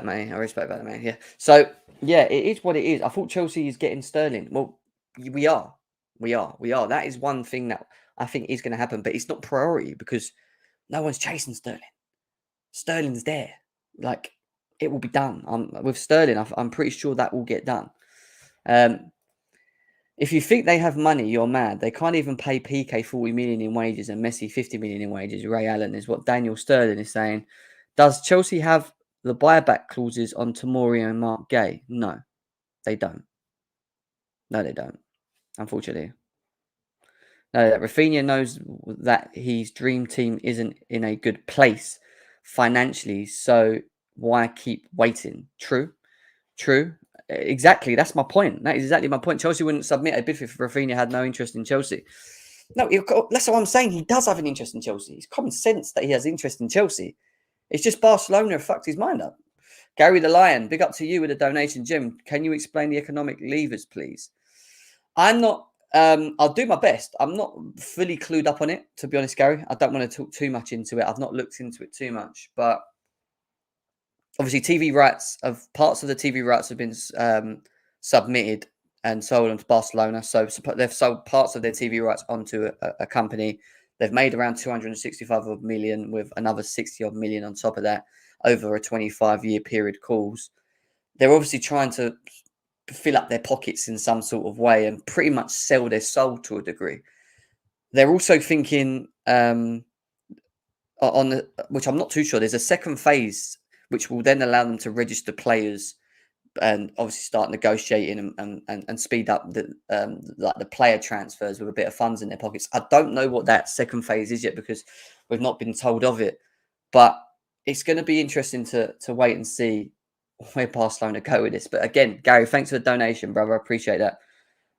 Mate. Yeah. So, yeah, it is what it is. I thought Chelsea is getting Sterling. Well, we are. That is one thing that I think is going to happen, but it's not priority because no one's chasing Sterling. Sterling's there. Like, it will be done. With Sterling, I'm pretty sure that will get done. If you think they have money, you're mad. They can't even pay PK 40 million in wages and Messi 50 million in wages. Ray Allen is what Daniel Sterling is saying. Does Chelsea have the buyback clauses on Tomori and Mark Gay? No, they don't. No, they don't. Unfortunately. No, Raphinha knows that his dream team isn't in a good place financially, so why keep waiting? True. Exactly. That's my point. That is exactly my point. Chelsea wouldn't submit a bid if Raphinha had no interest in Chelsea. No, that's what I'm saying. He does have an interest in Chelsea. It's common sense that he has interest in Chelsea. It's just Barcelona have fucked his mind up. Gary the Lion, big up to you with a donation. Jim, can you explain the economic levers, please? I'm not. I'll do my best. I'm not fully clued up on it, to be honest, Gary. I don't want to talk too much into it. I've not looked into it too much, but obviously TV rights of parts of the TV rights have been submitted and sold them to Barcelona. So they've sold parts of their TV rights onto a company. They've made around 265 million with another 60 odd million on top of that over a 25-year period calls. They're obviously trying to fill up their pockets in some sort of way and pretty much sell their soul to a degree. They're also thinking which I'm not too sure. There's a second phase which will then allow them to register players and obviously start negotiating and speed up the player transfers with a bit of funds in their pockets. I don't know what that second phase is yet because we've not been told of it, but it's going to be interesting to wait and see where Barcelona go with this. But again, Gary, thanks for the donation, brother. I appreciate that.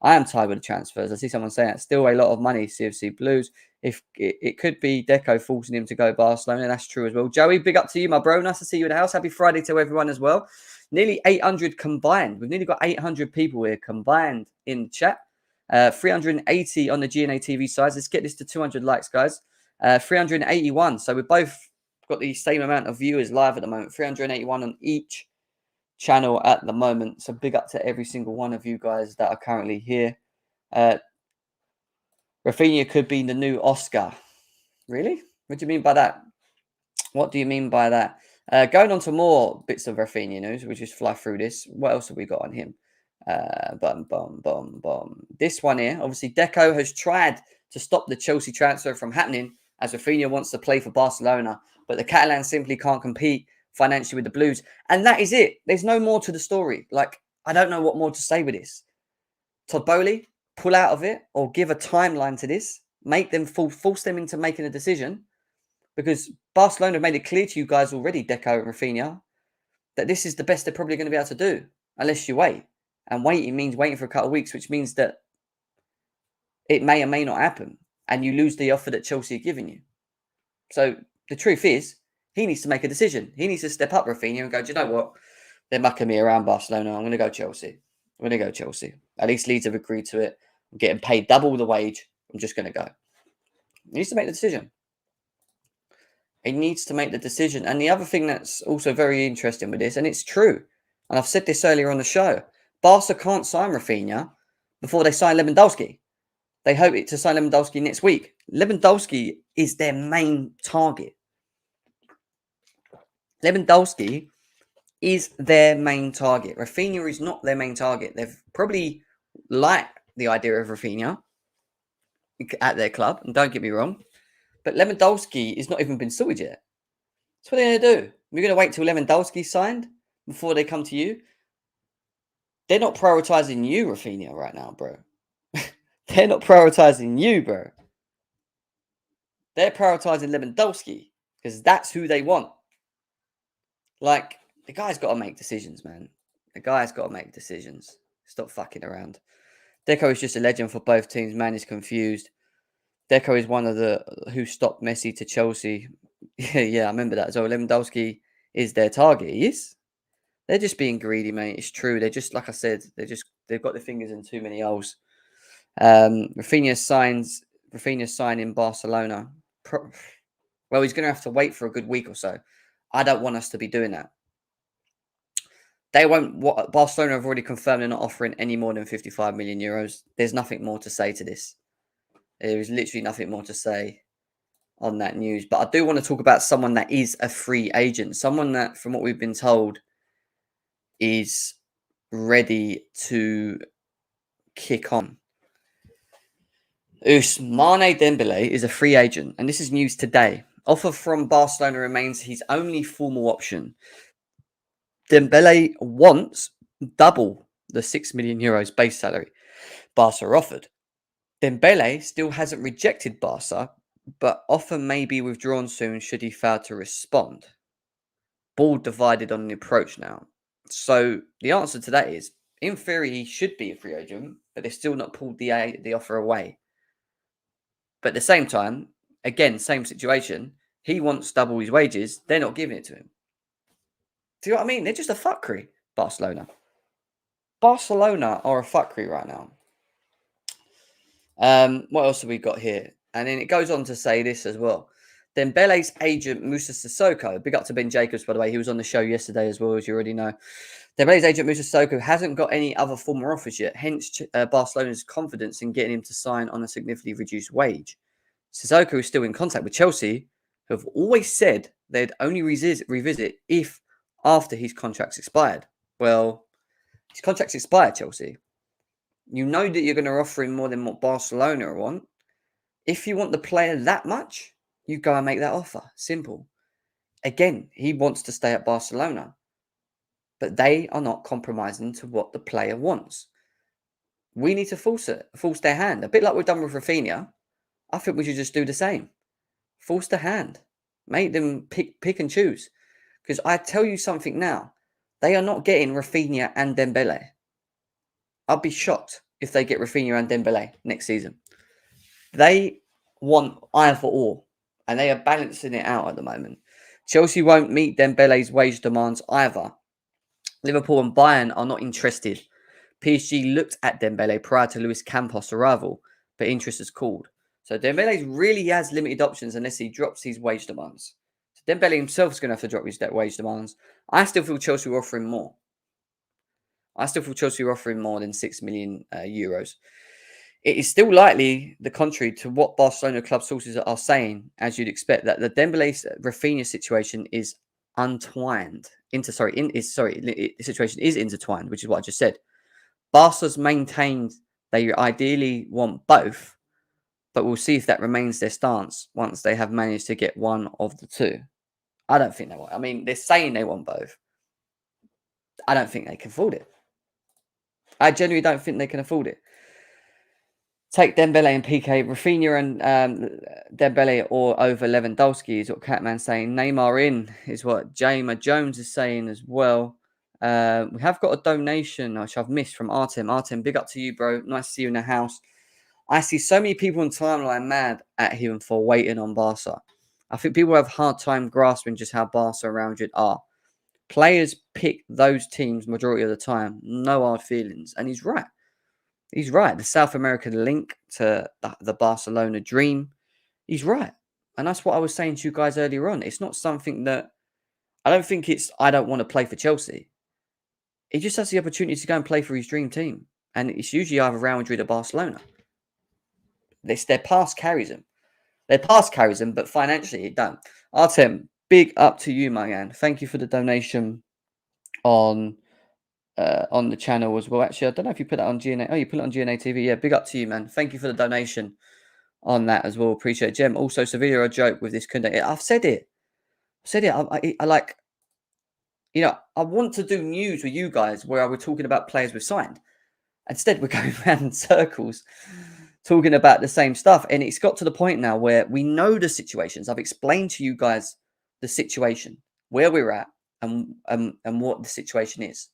I am tired with the transfers. I see someone saying that still a lot of money, CFC Blues. If it could be Deco forcing him to go Barcelona, that's true as well. Joey, big up to you, my bro. Nice to see you in the house. Happy Friday to everyone as well. Nearly 800 combined. We've nearly got 800 people here combined in the chat. 380 on the GNA TV side. Let's get this to 200 likes, guys. 381. So we've both got the same amount of viewers live at the moment. 381 on each channel at the moment. So big up to every single one of you guys that are currently here. Raphinha could be the new Oscar. Really? What do you mean by that? What do you mean by that? Going on to more bits of Raphinha news, we'll just fly through this. What else have we got on him? This one here, obviously, Deco has tried to stop the Chelsea transfer from happening as Raphinha wants to play for Barcelona, but the Catalans simply can't compete financially with the Blues. And that is it. There's no more to the story. Like, I don't know what more to say with this. Todd Boehly, pull out of it or give a timeline to this. Make them force them into making a decision. Because Barcelona have made it clear to you guys already, Deco and Raphinha, that this is the best they're probably going to be able to do, unless you wait. And waiting means waiting for a couple of weeks, which means that it may or may not happen, and you lose the offer that Chelsea are giving you. So the truth is, he needs to make a decision. He needs to step up, Raphinha, and go, do you know what? They're mucking me around Barcelona. I'm going to go Chelsea. I'm going to go Chelsea. At least Leeds have agreed to it. I'm getting paid double the wage. I'm just going to go. He needs to make the decision. He needs to make the decision. And the other thing that's also very interesting with this, and it's true, and I've said this earlier on the show, Barca can't sign Raphinha before they sign Lewandowski. They hope to sign Lewandowski next week. Lewandowski is their main target. Lewandowski is their main target. Raphinha is not their main target. They've probably liked the idea of Raphinha at their club, and don't get me wrong, but Lewandowski has not even been sorted yet. So what are they going to do? We're going to wait till Lewandowski's signed before they come to you? They're not prioritising you, Raphinha, right now, bro. They're not prioritising you, bro. They're prioritising Lewandowski because that's who they want. Like, the guy's got to make decisions, man. The guy's got to make decisions. Stop fucking around. Deco is just a legend for both teams. Man is confused. Deco is one of the who stopped Messi to Chelsea. Yeah, I remember that as well. Lewandowski is their target. He is. They're just being greedy, mate. It's true. They're just, like I said, they've got their fingers in too many holes. Raphinha signing Barcelona. Well, he's going to have to wait for a good week or so. I don't want us to be doing that. They won't. Barcelona have already confirmed they're not offering any more than 55 million euros. There's nothing more to say to this. There is literally nothing more to say on that news. But I do want to talk about someone that is a free agent. Someone that, from what we've been told, is ready to kick on. Ousmane Dembele is a free agent, and this is news today. Offer from Barcelona remains his only formal option. Dembele wants double the 6 million euros base salary Barca offered. Dembele still hasn't rejected Barca, but offer may be withdrawn soon should he fail to respond. Ball divided on the approach now. So the answer to that is, in theory, he should be a free agent, but they've still not pulled the offer away. But at the same time, again, same situation. He wants double his wages. They're not giving it to him. Do you know what I mean? They're just a fuckery, Barcelona. Barcelona are a fuckery right now. What else have we got here? And then it goes on to say this as well. Dembele's agent, Moussa Sissoko, big up to Ben Jacobs, by the way. He was on the show yesterday as well, as you already know. Dembele's agent, Moussa Sissoko, hasn't got any other former offers yet, hence Barcelona's confidence in getting him to sign on a significantly reduced wage. Sissoko is still in contact with Chelsea, who have always said they'd only revisit if after his contract's expired. Well, his contract's expired, Chelsea. You know that you're going to offer him more than what Barcelona want. If you want the player that much, you go and make that offer. Simple. Again, he wants to stay at Barcelona, but they are not compromising to what the player wants. We need to force their hand. A bit like we've done with Raphinha. I think we should just do the same. Force the hand. Make them pick and choose. Because I tell you something now. They are not getting Raphinha and Dembele. I'll be shocked if they get Raphinha and Dembele next season. They want either or. And they are balancing it out at the moment. Chelsea won't meet Dembele's wage demands either. Liverpool and Bayern are not interested. PSG looked at Dembele prior to Luis Campos' arrival, but interest has cooled. So Dembele really has limited options unless he drops his wage demands. So Dembele himself is going to have to drop his wage demands. I still feel Chelsea will offer him more. I still feel Chelsea will offer him more than 6 million euros. It is still likely the contrary to what Barcelona club sources are saying, as you'd expect, that the Dembele-Raphinha situation is entwined. The situation is intertwined, which is what I just said. Barca's maintained they ideally want both, but we'll see if that remains their stance once they have managed to get one of the two. I don't think they want. I mean, they're saying they want both. I don't think they can afford it. I genuinely don't think they can afford it. Take Dembele and PK, Raphinha and Dembele or over Lewandowski is what Catman saying. Neymar in is what Jamer Jones is saying as well. We have got a donation, which I've missed, from Artem. Artem, big up to you, bro. Nice to see you in the house. I see so many people on timeline mad at him for waiting on Barca. I think people have a hard time grasping just how Barca around it are. Players pick those teams majority of the time. No hard feelings. And he's right. He's right. The South American link to the Barcelona dream. He's right. And that's what I was saying to you guys earlier on. It's not something that... I don't think it's, I don't want to play for Chelsea. He just has the opportunity to go and play for his dream team. And it's usually either Real Madrid or Barcelona. Their past carries them. Their past carries them, but financially it don't. Artem, big up to you, my man. Thank you for the donation on the channel as well. Actually, I don't know if you put that on GNA. Oh, you put it on GNA TV. Yeah, big up to you, man. Thank you for the donation on that as well. Appreciate it. Jem, also, Sevilla a joke with this. I've said it. I like, you know, I want to do news with you guys where we're talking about players we've signed. Instead, we're going around in circles talking about the same stuff. And it's got to the point now where we know the situations. I've explained to you guys the situation, where we're at and what the situation is.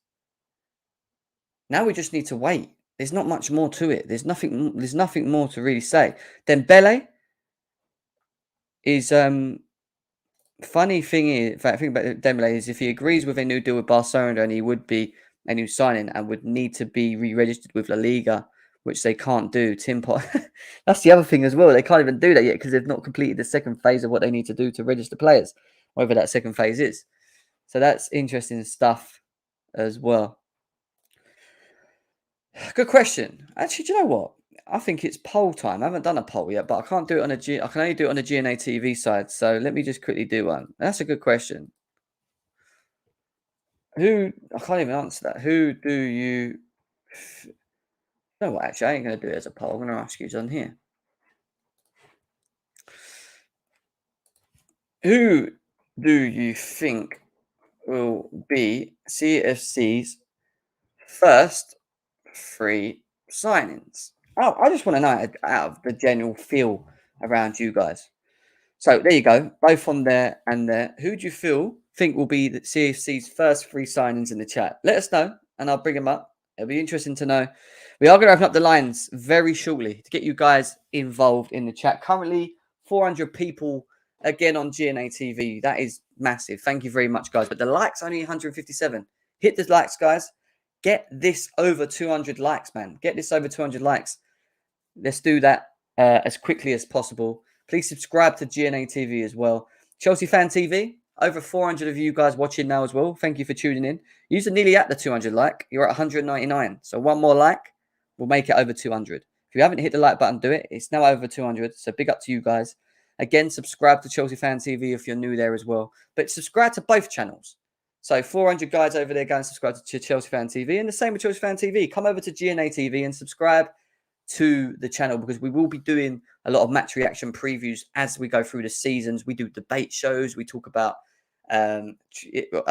Now we just need to wait. There's not much more to it. There's nothing more to really say. Dembele is funny thing is, the thing about Dembele is if he agrees with a new deal with Barcelona, and he would be a new signing and would need to be re-registered with La Liga, which they can't do. Tim Pot. That's the other thing as well. They can't even do that yet because they've not completed the second phase of what they need to do to register players, whatever that second phase is. So that's interesting stuff as well. Good question. Actually, do you know what? I think it's poll time. I haven't done a poll yet, but I can't do it on I can only do it on the GNA TV side. So let me just quickly do one. That's a good question. I can't even answer that. Who do you... No, what, actually, I ain't going to do it as a poll. I'm going to ask you on here. Who do you think will be CFC's first free signings? Oh, I just want to know out of the general feel around you guys. So there you go, both on there and there. Who do you think will be the CFC's first free signings in the chat? Let us know, and I'll bring them up. It'll be interesting to know. We are going to open up the lines very shortly to get you guys involved in the chat. Currently, 400 people again on GNA TV. That is massive. Thank you very much, guys. But the likes only 157. Hit the likes, guys. Get this over 200 likes, man. Get this over 200 likes. Let's do that as quickly as possible. Please subscribe to GNA TV as well. Chelsea Fan TV, over 400 of you guys watching now as well. Thank you for tuning in. You're nearly at the 200 like. You're at 199. So one more like, we'll make it over 200. If you haven't hit the like button, do it. It's now over 200. So big up to you guys. Again, subscribe to Chelsea Fan TV if you're new there as well. But subscribe to both channels. So 400 guys over there, go and subscribe to Chelsea Fan TV. And the same with Chelsea Fan TV. Come over to GNA TV and subscribe to the channel, because we will be doing a lot of match reaction previews as we go through the seasons. We do debate shows. We talk about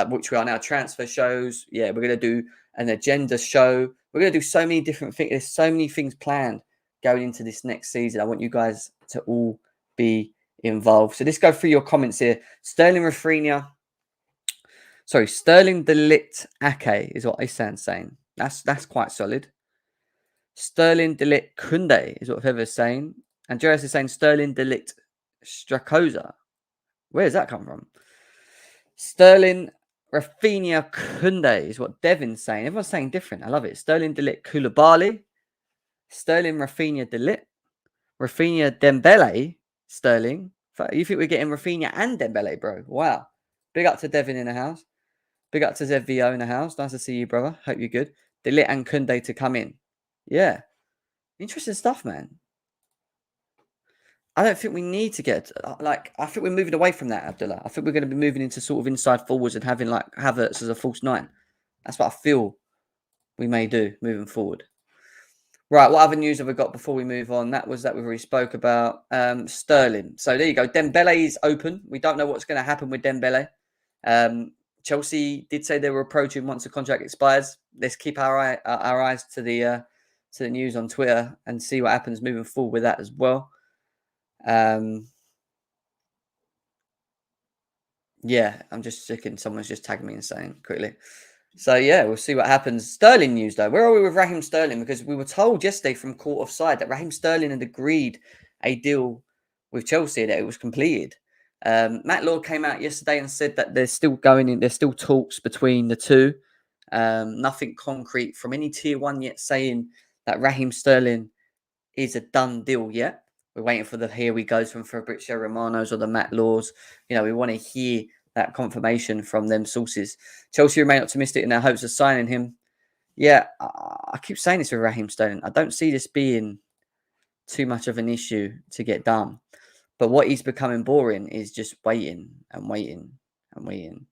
which we are now transfer shows. Yeah, we're going to do an agenda show. We're going to do so many different things. There's so many things planned going into this next season. I want you guys to all be involved. So let's go through your comments here. Sterling Delict Ake is what Isan's saying. That's quite solid. Sterling Delict Kunde is what Feather's saying. Andreas is saying Sterling Delict Strakoza. Where does that come from? Sterling Raphinha Kunde is what Devin's saying. Everyone's saying different. I love it. Sterling Delict Koulibaly. Sterling Raphinha Delict. Raphinha Dembele. Sterling. You think we're getting Raphinha and Dembele, bro? Wow. Big up to Devin in the house. Big up to ZVO in the house. Nice to see you, brother. Hope you're good. Delict and Kunde to come in. Yeah. Interesting stuff, man. I don't think we need to get, I think we're moving away from that, Abdullah. I think we're going to be moving into sort of inside forwards and having like Havertz as a false nine. That's what I feel we may do moving forward. Right, what other news have we got before we move on? That we've already spoke about. Sterling. So there you go. Dembele is open. We don't know what's going to happen with Dembele. Chelsea did say they were approaching once the contract expires. Let's keep our eyes to the news on Twitter and see what happens moving forward with that as well. Yeah, I'm just checking. Someone's just tagged me and saying quickly. So yeah, we'll see what happens. Sterling news though. Where are we with Raheem Sterling? Because we were told yesterday from court offside that Raheem Sterling had agreed a deal with Chelsea, that it was completed. Matt Law came out yesterday and said that there's still talks between the two. Nothing concrete from any tier one yet saying that Raheem Sterling is a done deal yet. We're waiting for the here we goes from Fabrizio Romano's or the Matt Laws. You know, we want to hear that confirmation from them sources. Chelsea remain optimistic in their hopes of signing him. Yeah, I keep saying this with Raheem Sterling. I don't see this being too much of an issue to get done. But what is becoming boring is just waiting and waiting and waiting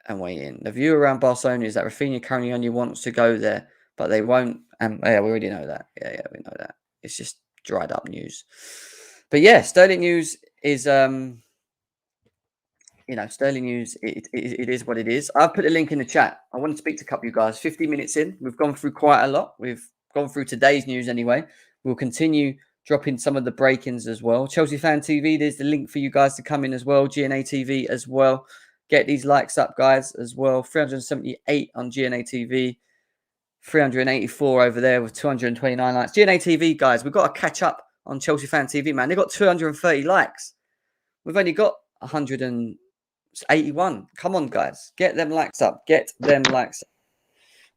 and waiting. The view around Barcelona is that Raphinha currently only wants to go there, but they won't. And yeah, we already know that. Yeah, we know that. It's just dried up news. But yeah, Sterling news is Sterling news, it is what it is. I've put a link in the chat. I want to speak to a couple of you guys. 50 minutes in. We've gone through quite a lot. We've gone through today's news anyway. We'll continue dropping some of the break-ins as well. Chelsea Fan TV, there's the link for you guys to come in as well. GNA TV as well. Get these likes up, guys, as well. 378 on GNA TV. 384 over there with 229 likes. GNA TV, guys, we've got to catch up on Chelsea Fan TV, man. They've got 230 likes. We've only got 181. Come on, guys. Get them likes up. Get them likes up.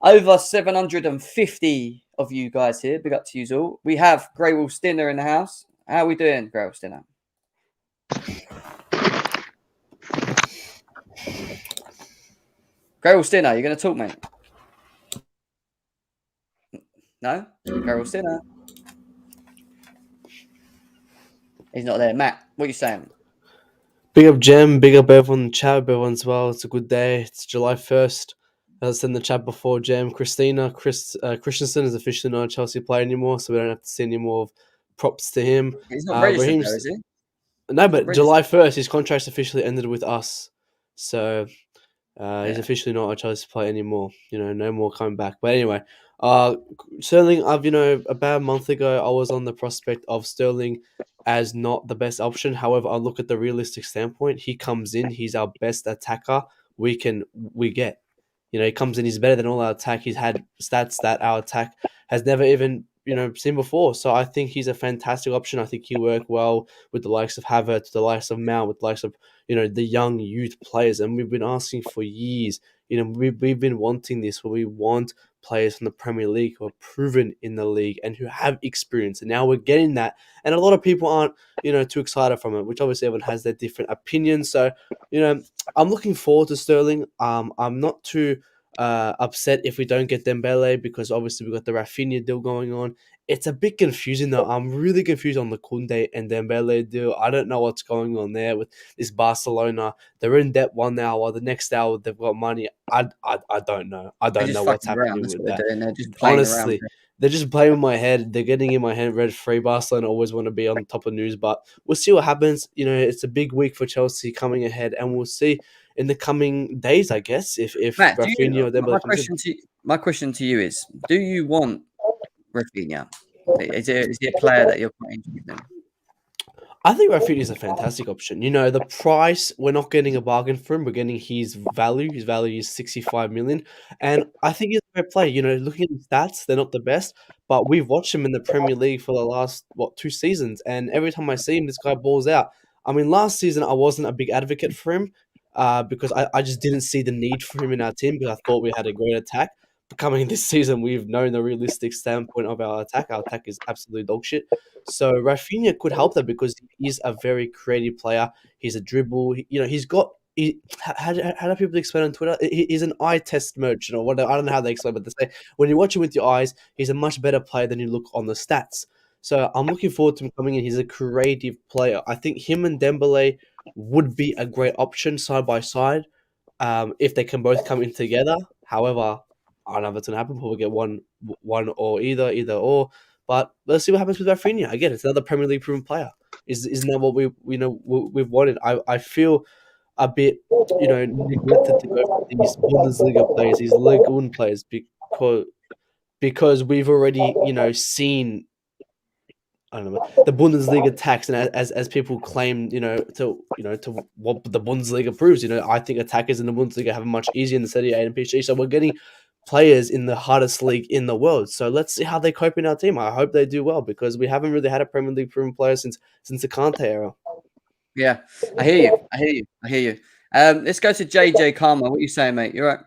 Over 750 of you guys here. Big up to you all. We have Grey Wolf Stinner in the house. How are we doing, Grey Wolf Stinner? Grey Wolf Stinner, you're going to talk, mate? No? Grey Wolf Stinner. He's not there. Matt, what are you saying? Big up Jem, big up everyone in the chat, everyone as well. It's a good day. It's July 1st. As I said in the chat before, Jem, Christensen is officially not a Chelsea player anymore, so we don't have to see any more props to him. He's not registered though, is he? No, but July 1st, his contract's officially ended with us. So he's officially not a Chelsea player anymore. No more coming back. But anyway, Sterling, about a month ago, I was on the prospect of Sterling as not the best option. However, I look at the realistic standpoint. He comes in, he's our best attacker we get. He comes in, he's better than all our attack. He's had stats that our attack has never even, seen before. So I think he's a fantastic option. I think he'll work well with the likes of Havertz, the likes of Mount, with the likes of, the young youth players. And we've been asking for years. We've been wanting this, where we want players from the Premier League who are proven in the league and who have experience. And now we're getting that. And a lot of people aren't, too excited from it, which obviously everyone has their different opinions. So, I'm looking forward to Sterling. I'm not too upset if we don't get Dembele because obviously we've got the Raphinha deal going on. It's a bit confusing though. I'm really confused on the Koundé and Dembele deal. I don't know what's going on there with this Barcelona. They're in debt 1 hour. The next hour they've got money. I don't know. I They're don't just know what's fucking around. happening That's with what they're that. doing. They're just playing around. Honestly, they're just playing with my head. They're getting in my head red free. Barcelona always want to be on top of news, but we'll see what happens. It's a big week for Chelsea coming ahead, and we'll see in the coming days, I guess, if Matt, Raphinha or Dembele comes in. my question to you is: do you want Raphinha? Is he a player that you're quite interested in? I think Raphinha is a fantastic option. The price, we're not getting a bargain for him. We're getting his value. His value is 65 million. And I think he's a great player. Looking at his stats, they're not the best, but we've watched him in the Premier League for the last, 2 seasons. And every time I see him, this guy balls out. I mean, last season, I wasn't a big advocate for him because I just didn't see the need for him in our team because I thought we had a great attack. But coming in this season, we've known the realistic standpoint of our attack. Our attack is absolutely dog shit. So Raphinha could help that because he is a very creative player. He's a dribble. He's got. How do people explain on Twitter? He's an eye test merchant or whatever. I don't know how they explain, but they say when you watch him with your eyes, he's a much better player than you look on the stats. So I'm looking forward to him coming in. He's a creative player. I think him and Dembele would be a great option side by side if they can both come in together. However, I don't know if it's gonna happen. Probably get one or either or. But let's see what happens with Raphinha. Again, it's another Premier League proven player. Isn't that what we've wanted? I feel a bit neglected to go for these Bundesliga players, these Ligue 1 players because we've already seen. I don't know the Bundesliga tax, and as people claim, to what the Bundesliga proves. I think attackers in the Bundesliga have it much easier in the Serie A and PSG. So we're getting players in the hardest league in the world. So let's see how they cope in our team. I hope they do well because we haven't really had a Premier League proven player since the Conte era. Yeah, I hear you. Let's go to JJ Karma. What are you saying, mate? You're right.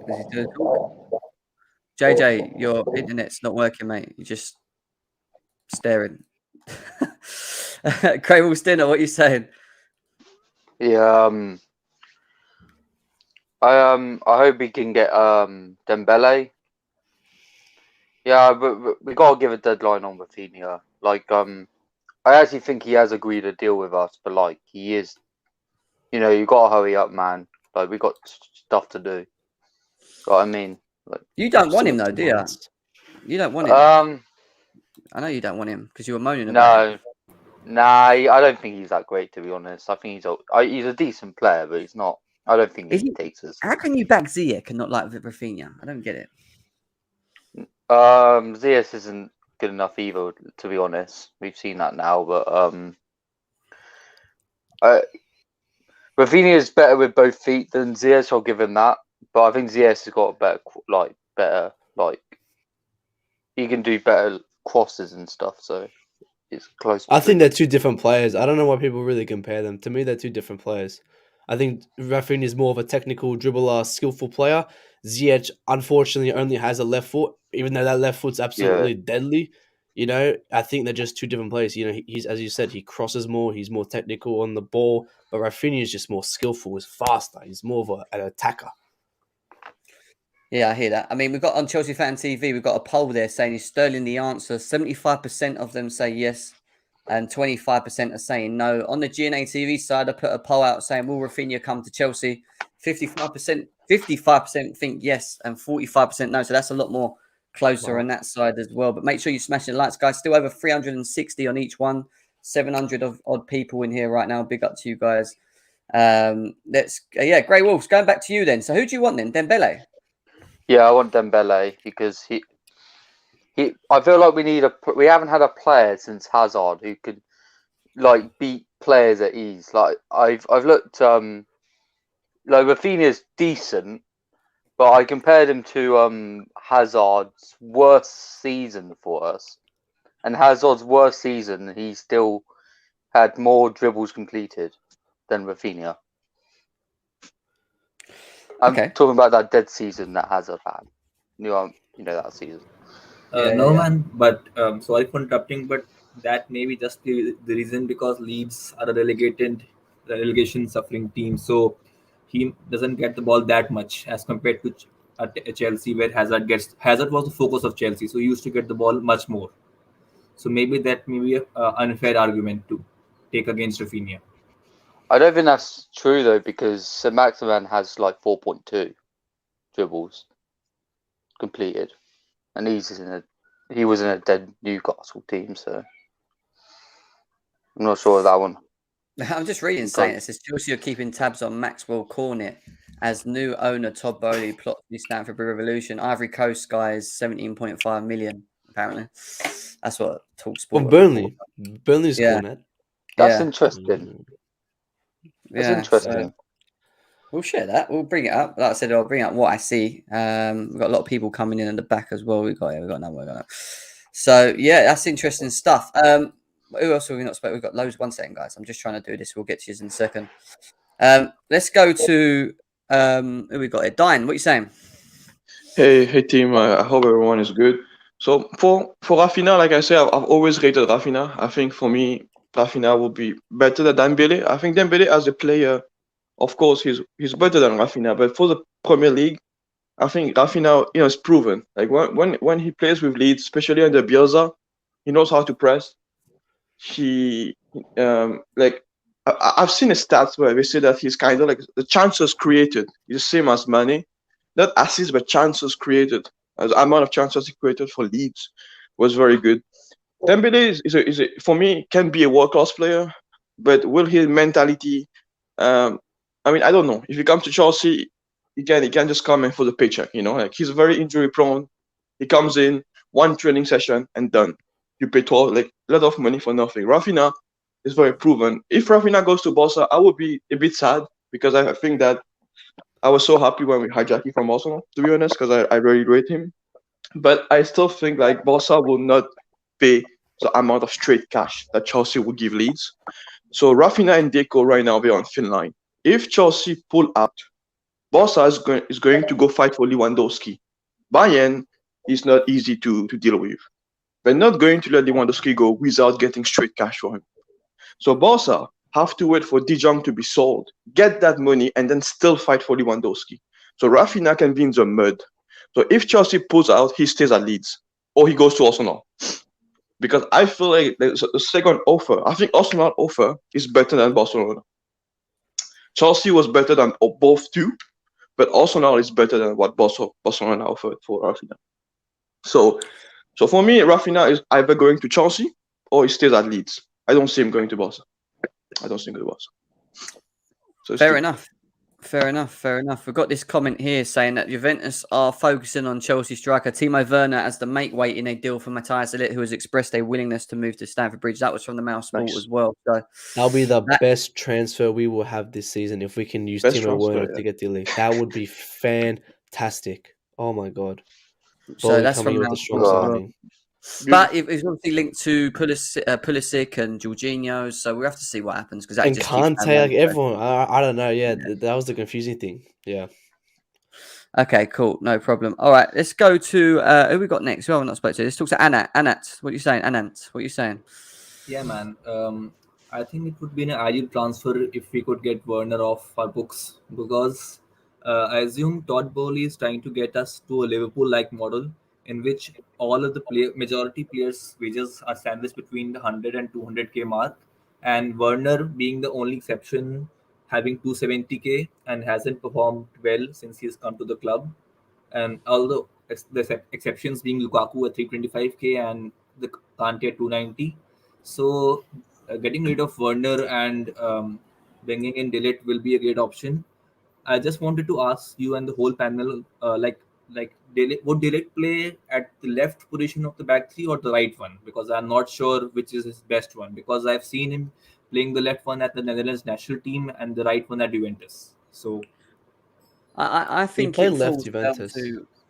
Is he doing talk? JJ, your internet's not working, mate. You're just staring. Craig Dinner, what are you saying? Yeah, I hope we can get Dembele. Yeah, but we gotta give a deadline on Raphinha. I actually think he has agreed a deal with us, but he is, you gotta hurry up, man. We got stuff to do. Got what I mean? You don't want him though, do you? You don't want him. I know you don't want him because you were moaning about him. Nah, I don't think he's that great, to be honest. I think he's a decent player, but he's not. I don't think he takes us. How can you back Ziyech and not like Raphinha? I don't get it. Ziyech isn't good enough either, to be honest. We've seen that now, but Raphinha is better with both feet than Ziyech. I'll give him that, but I think Ziyech has got a better he can do better crosses and stuff. So it's close. I think they're two different players. I don't know why people really compare them. To me, they're two different players. I think Raphinha is more of a technical dribbler, skillful player. Ziyech, unfortunately, only has a left foot, even though that left foot's absolutely deadly. I think they're just two different players. He's, as you said, he crosses more. He's more technical on the ball, but Raphinha is just more skillful. He's faster. He's more of an attacker. Yeah, I hear that. I mean, we've got on Chelsea Fan TV, we've got a poll there saying is Sterling the answer. 75% of them say yes, and 25% are saying no. On the GNA TV side, I put a poll out saying, will Raphinha come to Chelsea? 55% think yes, and 45% no. So that's a lot more closer on that side as well. But make sure you smash the likes, guys. Still over 360 on each one. 700 of odd people in here right now. Big up to you guys. Grey Wolves, going back to you then. So who do you want then? Dembele? Yeah, I want Dembele because I feel like we haven't had a player since Hazard who could beat players at ease. I've looked Raphinha's decent, but I compared him to Hazard's worst season for us. And Hazard's worst season, he still had more dribbles completed than Raphinha. I'm talking about that dead season that Hazard had. You know that season. No, man. But sorry for interrupting, but that may be just the reason because Leeds are a relegation suffering team. So he doesn't get the ball that much as compared to Chelsea, where Hazard was the focus of Chelsea. So he used to get the ball much more. So maybe that may be an unfair argument to take against Raphinha. I don't think that's true though, because St. Maximin has like 4.2 dribbles completed, and he was in a dead Newcastle team, so I'm not sure of that one. I'm just reading saying it says Chelsea are keeping tabs on Maxwell Cornet as new owner Todd Bowley plots the Stamford Bridge Revolution. Ivory Coast guys 17.5 million apparently. That's what TalkSport. Well, Burnley's Cornet. That's interesting. That's interesting. We'll share that. We'll bring it up. Like I said, I'll bring up what I see. We've got a lot of people coming in the back as well. We've got another. So yeah, that's interesting stuff. Who else have we not spoken? We've got loads. 1 second, guys. I'm just trying to do this. We'll get to you in a second. Let's go to who we got here. Dine, what are you saying? Hey team. I hope everyone is good. So for Raphinha, like I said, I've always rated Raphinha. I think for me, Raphinha will be better than Dembele. I think Dembele as a player, of course, he's better than Raphinha. But for the Premier League, I think Raphinha, is proven. Like when he plays with Leeds, especially under Bielsa, he knows how to press. He I've seen a stats where they say that he's kind of like the chances created is the same as Mane. Not assists, but chances created. The amount of chances he created for Leeds was very good. Dembele is for me can be a world class player, but will his mentality? I don't know. If he comes to Chelsea, he can just come in for the paycheck. Like he's very injury prone. He comes in one training session and done. You pay 12, like a lot of money for nothing. Raphinha is very proven. If Raphinha goes to Barca, I would be a bit sad because I think that I was so happy when we hijacked him from Arsenal, to be honest, because I really rate him. But I still think like Barca will not pay the amount of straight cash that Chelsea will give Leeds. So Raphinha and Deco right now, they're on thin line. If Chelsea pull out, Barca is going to go fight for Lewandowski. Bayern is not easy to deal with. They're not going to let Lewandowski go without getting straight cash for him. So Barca have to wait for De Jong to be sold, get that money, and then still fight for Lewandowski. So Raphinha can be in the mud. So if Chelsea pulls out, he stays at Leeds or he goes to Arsenal. Because I feel like the second offer, I think Arsenal offer is better than Barcelona. Chelsea was better than both two, but Arsenal is better than what Barcelona offered for Raphinha. So for me, Raphinha is either going to Chelsea or he stays at Leeds. I don't see him going to Barca. So Fair enough. We've got this comment here saying that Juventus are focusing on Chelsea striker Timo Werner as the make weight in a deal for Matthias de Ligt, who has expressed a willingness to move to Stamford Bridge. That was from the Mail Sport as well. So that'll be the best transfer we will have this season if we can use Timo Werner to get de Ligt. That would be fantastic. Oh my god! So that's from Mail Sport. But it's obviously linked to Pulisic and Jorginho, so we have to see what happens because and Kante, like everyone. I don't know. Yeah, that was the confusing thing. Yeah. Okay, cool, no problem. All right, let's go to who we got next. Who have we not spoken to? Let's talk to Anat. Anat, what are you saying? Anant, what are you saying? Yeah, man. I think it would be an ideal transfer if we could get Werner off our books because I assume Todd Bowley is trying to get us to a Liverpool-like model in which all of the majority players' wages are sandwiched between the 100 and 200k mark, and Werner being the only exception, having 270k and hasn't performed well since he's come to the club. And although the exceptions being Lukaku at 325k and the Kante at 290, so getting rid of Werner and bringing in de Ligt will be a great option. I just wanted to ask you and the whole panel, would de Ligt play at the left position of the back three or the right one? Because I'm not sure which is his best one. Because I've seen him playing the left one at the Netherlands national team and the right one at Juventus. So I think he left Juventus.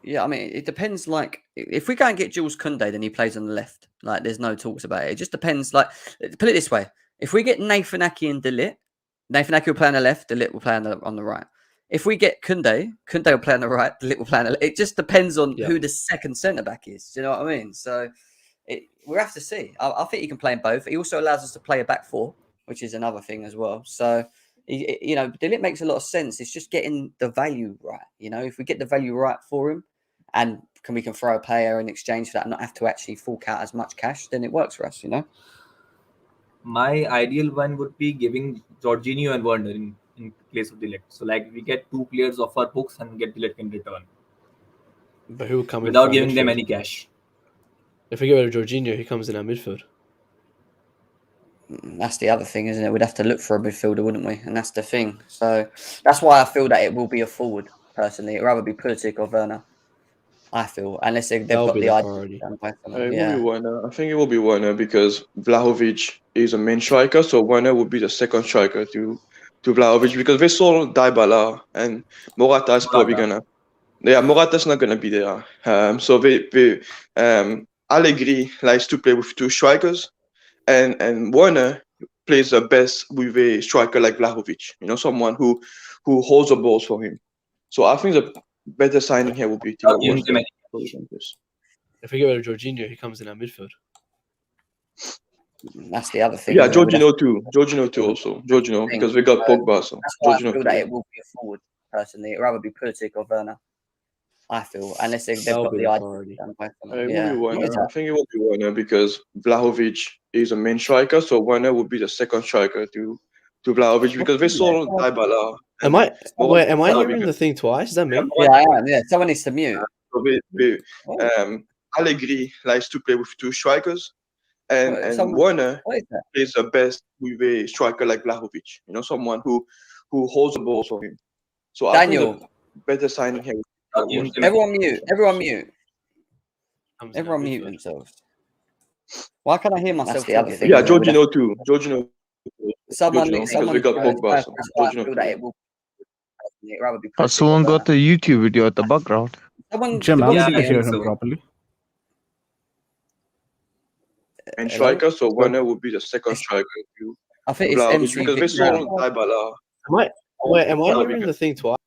Yeah, I mean, it depends. Like, if we go and get Jules Koundé, then he plays on the left. Like, there's no talks about it. It just depends. Like, put it this way: if we get Nathan Ake and de Ligt, Nathan Ake will play on the left, de Ligt will play on the right. If we get Kunde will play on the right, the little plan. It just depends on Yeah. who the second centre back is. Do you know what I mean? So we'll have to see. I think he can play in both. He also allows us to play a back four, which is another thing as well. So, De Ligt makes a lot of sense. It's just getting the value right. If we get the value right for him, and we can throw a player in exchange for that and not have to actually fork out as much cash, then it works for us. My ideal one would be giving Jorginho and Werner in place of De Ligt. So like we get 2 players off our books and get De Ligt in return But who will come in without for our giving them midfield? any cash. If we get rid of Jorginho, he comes in our midfield. That's the other thing, isn't it? We'd have to look for a midfielder, wouldn't we? And that's the thing. So that's why I feel that it will be a forward, personally. It'd rather be Pulisic or Werner, I feel, unless they've That'll got be the the idea. priority. It will be Werner. I think it will be Werner because Vlahovic is a main striker, so Werner would be the second striker to Vlahovic because they sold Dybala and Morata is probably gonna. Yeah, Morata's not gonna be there. So Allegri likes to play with 2 strikers, and Werner plays the best with a striker like Vlahovic. Someone who holds the balls for him. So I think the better signing here would be Timo Werner. If we get rid of Jorginho, he comes in our midfield. That's the other thing. Yeah, Jorginho too. Jorginho too also. Jorginho because we got Pogba. So that's why I Jorginho feel too. that it will be a forward, personally. It'd rather be Pulisic or Werner, I feel, unless they've That'll got be the the idea. priority. It will be Werner. I think it will be Werner because Vlahovic is a main striker, so Werner would be the second striker to Vlahovic because they sold Dybala. Am I Morata hearing the thing twice? Is that me? Yeah, I am. Yeah, someone needs to mute. So Allegri likes to play with 2 strikers, and Werner plays the best with a striker like Vlahovic. Someone who holds the balls for him. So Daniel, I think the better signing here. Everyone mute. Everyone mute. Everyone mute themselves. Why can't I hear myself? The other thing. Yeah, Jorginho too. Jorginho. Someone because we got Pogba. So Jorginho. Has someone got a YouTube video at the background? Jim, I'm Yeah, able to I hear think him so. properly. And striker, so Werner would be the second striker to I think it's Vlahovic MC because they sold Dybala. Am I hearing the thing twice?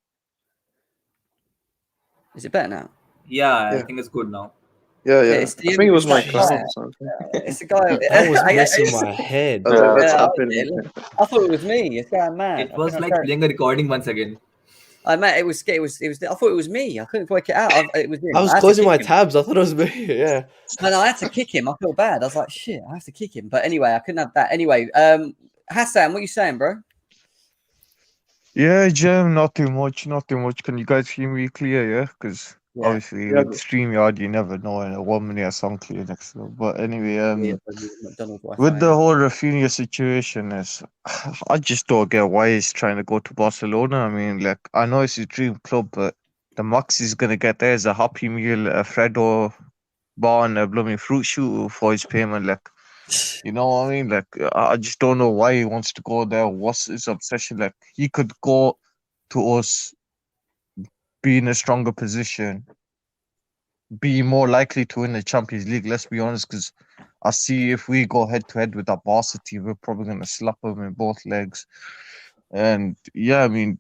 Is it better now? Yeah, I think it's good now. Yeah. It's I think it was my class. It's the guy. That was messing my head. I was like, what's happening? I thought it was me. It's going mad. It was like playing a recording once again. I meant it was. I thought it was me. I couldn't work it out. It was him. I was closing my tabs. I thought it was me. Yeah. No, I had to kick him. I feel bad. I was like, shit, I have to kick him. But anyway, I couldn't have that. Anyway, Hassan, what are you saying, bro? Yeah, Jim, not too much. Can you guys hear me clear? Yeah, because obviously with StreamYard, you never know in a 1 minute song clear next to it. But anyway, with the whole Raphinha situation, I just don't get why he's trying to go to Barcelona. I mean, like, I know it's his dream club, but the max he's gonna get there is a Happy Meal, a Freddo bar, and a blooming fruit shoot for his payment. Like, you know what I mean? Like, I just don't know why he wants to go there. What's his obsession? Like, he could go to us, be in a stronger position, be more likely to win the Champions League. Let's be honest, because I see if we go head to head with that Barca team, we're probably going to slap them in both legs. And yeah, I mean,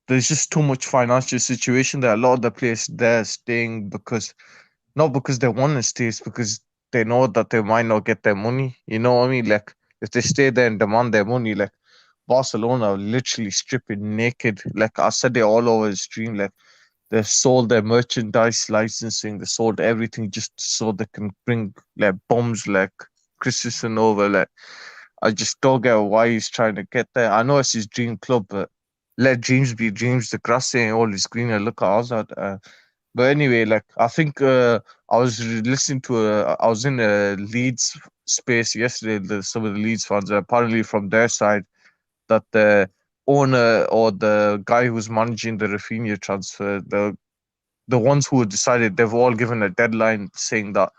there's just too much financial situation that a lot of the players there staying not because they want to stay, it's because they know that they might not get their money. You know what I mean? Like, if they stay there and demand their money, like, Barcelona are literally stripping naked. Like, I said it all over the stream. Like, they sold their merchandise licensing. They sold everything just so they can bring like bombs like Christensen over. Like, I just don't get why he's trying to get there. I know it's his dream club, but let dreams be dreams. The grass ain't always greener. Look at Hazard. But anyway, like, I think I was listening to I was in a Leeds space yesterday. Some of the Leeds fans, apparently from their side, that the owner or the guy who's managing the Raphinha transfer, the ones who decided, they've all given a deadline saying that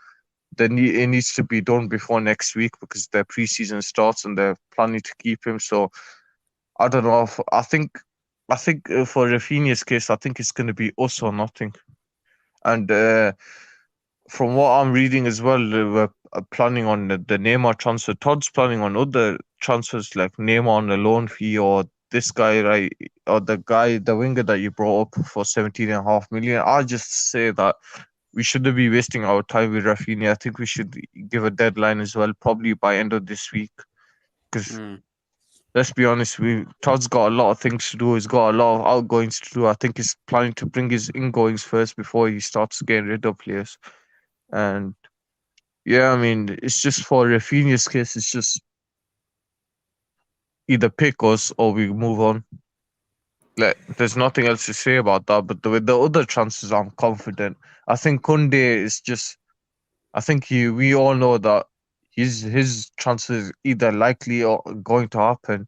it needs to be done before next week because their preseason starts and they're planning to keep him. So I don't know. I think for Raphinha's case, I think it's going to be us or nothing. And from what I'm reading as well, we're planning on the Neymar transfer. Todd's planning on other transfers like Neymar on a loan fee, or this guy, right, or the winger that you brought up for 17.5 million, I'll just say that we shouldn't be wasting our time with Raphinha. I think we should give a deadline as well, probably by end of this week. Because let's be honest, Todd's got a lot of things to do. He's got a lot of outgoings to do. I think he's planning to bring his ingoings first before he starts getting rid of players. And yeah, I mean, it's just for Raphinha's case, it's just either pick us or we move on. Like, there's nothing else to say about that. But with the other transfers, I'm confident. I think Kunde is just. I think we all know that his transfer is either likely or going to happen,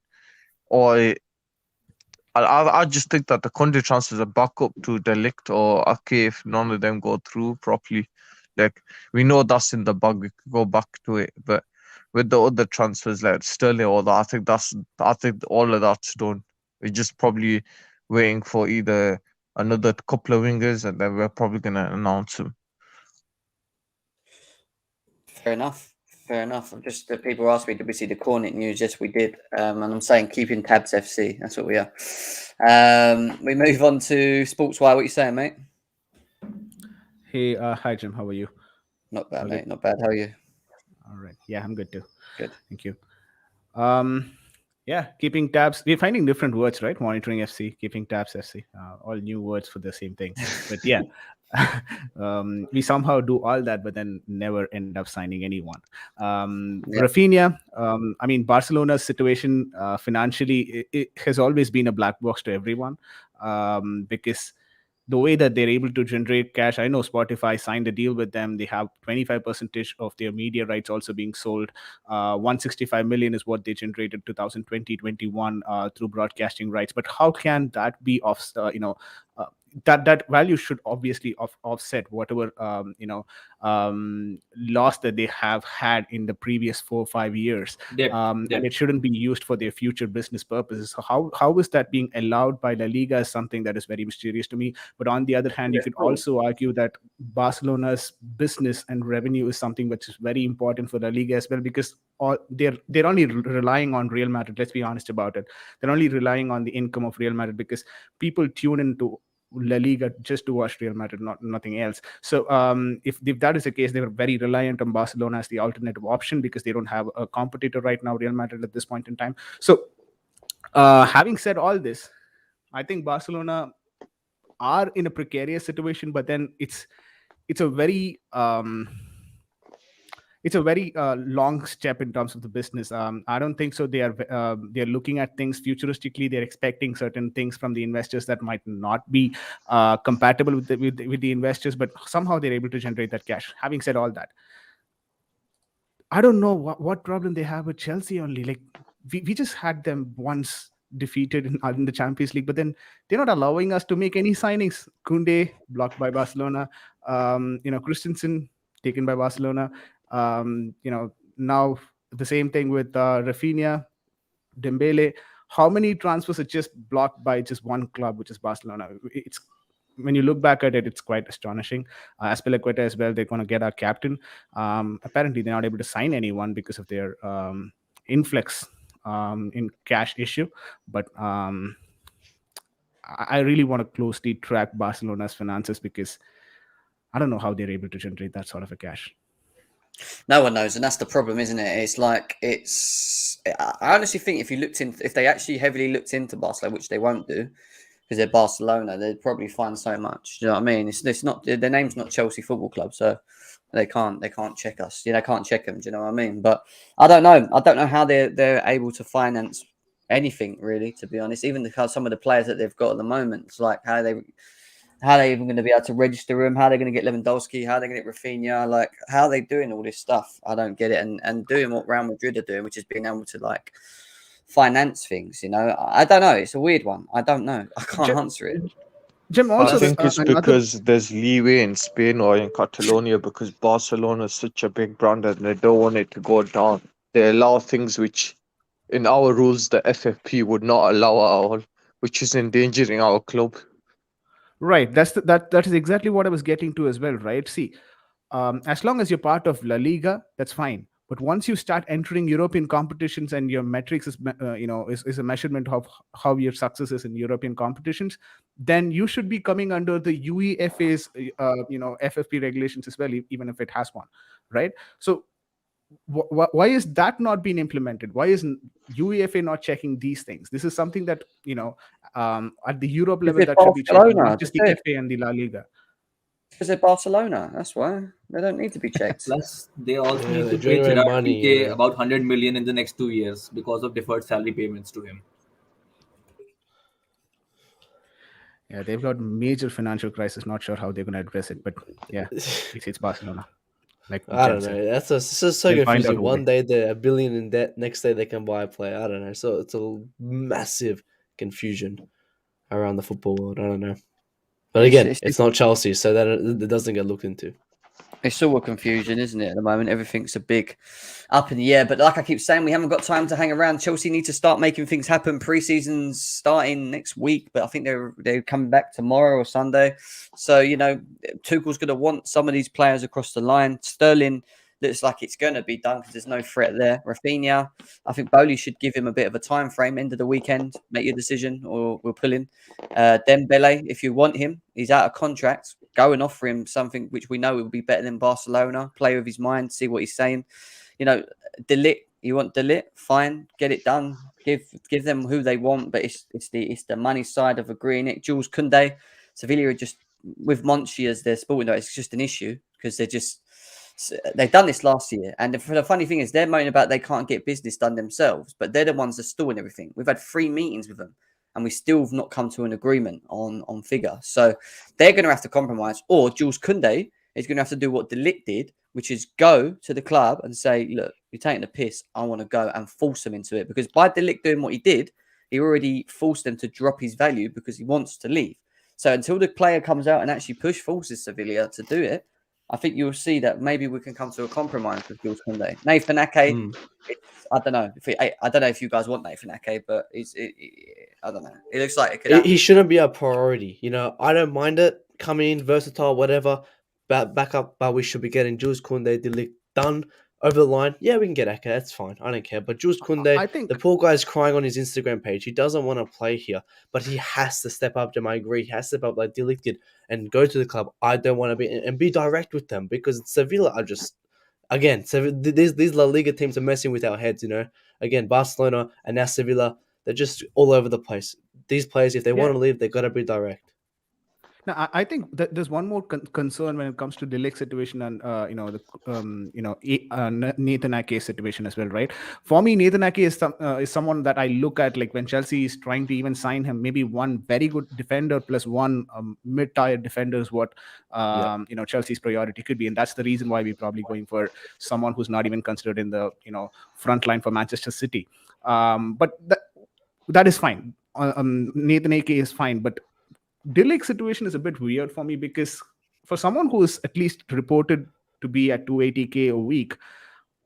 or I just think that the Kunde transfer is a backup to Delict or Ake if none of them go through properly. Like, we know that's in the bag, we could go back to it, but with the other transfers like Sterling or that, I think all of that's done. We're just probably waiting for either another couple of wingers, and then we're probably gonna announce them. Fair enough. Fair enough. Just people ask me, did we see the Cornet news? Yes, we did. And I'm saying keeping tabs FC. That's what we are. We move on to Sportswire. What you saying, mate? Hey, hi Jim. How are you? Not bad, mate. Not bad. How are you? All right. Yeah, I'm good too. Good. Thank you. Yeah, keeping tabs. We're finding different words, right? Monitoring FC, keeping tabs FC. All new words for the same thing. But yeah, we somehow do all that, but then never end up signing anyone. Raphinha, I mean, Barcelona's situation financially, it has always been a black box to everyone because the way that they're able to generate cash, I know Spotify signed a deal with them. They have 25% of their media rights also being sold. 165 million is what they generated 2020-21 through broadcasting rights. But how can that be off? That value should obviously offset whatever loss that they have had in the previous 4 or 5 years. And it shouldn't be used for their future business purposes. So how is that being allowed by La Liga is something that is very mysterious to me. But on the other hand, you could also argue that Barcelona's business and revenue is something which is very important for La Liga as well, because they're only relying on Real Madrid. Let's be honest about it. They're only relying on the income of Real Madrid because people tune into La Liga just to watch Real Madrid, nothing else. So if that is the case, they were very reliant on Barcelona as the alternative option because they don't have a competitor right now, Real Madrid, at this point in time. So having said all this, I think Barcelona are in a precarious situation, but then it's a very long step in terms of the business. I don't think so. They're looking at things futuristically. They're expecting certain things from the investors that might not be compatible with the investors, but somehow they're able to generate that cash. Having said all that, I don't know what problem they have with Chelsea only. Like we just had them once defeated in the Champions League, but then they're not allowing us to make any signings. Kunde blocked by Barcelona. Christensen taken by Barcelona. Now the same thing with Raphinha, Dembele. How many transfers are just blocked by just one club, which is Barcelona? It's when you look back at it, it's quite astonishing. Azpilicueta as well, they're going to get our captain. Apparently, they're not able to sign anyone because of their influx in cash issue. But I really want to closely track Barcelona's finances because I don't know how they're able to generate that sort of a cash. No one knows, and that's the problem, isn't it? It's like I honestly think if they actually heavily looked into Barcelona, which they won't do because they're Barcelona, they'd probably find so much. Do you know what I mean? It's not their name's not Chelsea Football Club, so they can't check us. They can't check them. Do you know what I mean? But I don't know. I don't know how they're able to finance anything really. To be honest, even some of the players that they've got at the moment, it's like how are they even going to be able to register him? How are they going to get Lewandowski? How are they going to get Raphinha? Like, how are they doing all this stuff? I don't get it. And doing what Real Madrid are doing, which is being able to like finance things, I don't know. It's a weird one. I don't know. I can't answer it. Jim, also, I think it's because there's leeway in Spain or in Catalonia because Barcelona is such a big brand and they don't want it to go down. They allow things which, in our rules, the FFP would not allow at all, which is endangering our club. Right. That is exactly what I was getting to as well, right? See, as long as you're part of La Liga, that's fine. But once you start entering European competitions and your metrics is a measurement of how your success is in European competitions, then you should be coming under the UEFA's FFP regulations as well, even if it has one, right? So why is that not being implemented? Why is UEFA not checking these things? This is something that at the Europe level that should be checking, not just the FA and the La Liga. Because they're Barcelona, that's why they don't need to be checked. Plus, they also need to pay Gerard Piqué about 100 million in the next 2 years because of deferred salary payments to him. Yeah, they've got major financial crisis. Not sure how they're going to address it, but yeah, it's Barcelona. Like I don't know. That's just so confusing. One day they're $1 billion in debt, next day they can buy a player. I don't know. So it's a massive confusion around the football world. I don't know. But again, it's not Chelsea, so that it doesn't get looked into. It's all a confusion, isn't it, at the moment? Everything's a big up in the air. But like I keep saying, we haven't got time to hang around. Chelsea need to start making things happen. Pre-season's starting next week, but I think they're coming back tomorrow or Sunday. So, Tuchel's going to want some of these players across the line. Sterling looks like it's going to be done because there's no threat there. Raphinha, I think Bowley should give him a bit of a time frame. End of the weekend, make your decision, or we'll pull him. Dembele, if you want him, he's out of contract. Go and offer him something which we know will be better than Barcelona. Play with his mind, see what he's saying. De Ligt, you want De Ligt? Fine, get it done. Give them who they want, but it's the money side of agreeing it. Jules Koundé, Sevilla are just with Monchi as their sporting director. It's just an issue because they've done this last year, and the funny thing is they're moaning about they can't get business done themselves, but they're the ones that are stalling everything. We've had 3 meetings with them, and we still have not come to an agreement on figure. So they're going to have to compromise, or Jules Koundé is going to have to do what De Ligt did, which is go to the club and say, look, you're taking the piss, I want to go, and force them into it. Because by De Ligt doing what he did, he already forced them to drop his value because he wants to leave. So until the player comes out and actually forces Sevilla to do it, I think you'll see that maybe we can come to a compromise with Jules Koundé. Nathan Ake, I don't know. I don't know if you guys want Nathan Ake, but I don't know. It looks like it could happen. He shouldn't be a priority. I don't mind it. Coming in, versatile, whatever. Back up, but we should be getting Jules Koundé, De Ligt done over the line. Yeah, we can get Ake. That's fine. I don't care. But Jules Koundé, I think the poor guy's crying on his Instagram page. He doesn't want to play here, but he has to step up. I agree. He has to step up like De Ligt did and go to the club. I don't want to be and be direct with them because Sevilla are just these La Liga teams are messing with our heads. Again, Barcelona and now Sevilla, they're just all over the place. These players, if they want to leave, they got to be direct. Now, I think that there's one more concern when it comes to De Ligt situation and Nathan Ake situation as well, right? For me, Nathan Ake is someone that I look at like when Chelsea is trying to even sign him, maybe one very good defender plus one mid-tier defender is what Chelsea's priority could be, and that's the reason why we're probably going for someone who's not even considered in the front line for Manchester City. But that is fine. Nathan Ake is fine, but De Ligt situation is a bit weird for me because for someone who is at least reported to be at 280k a week,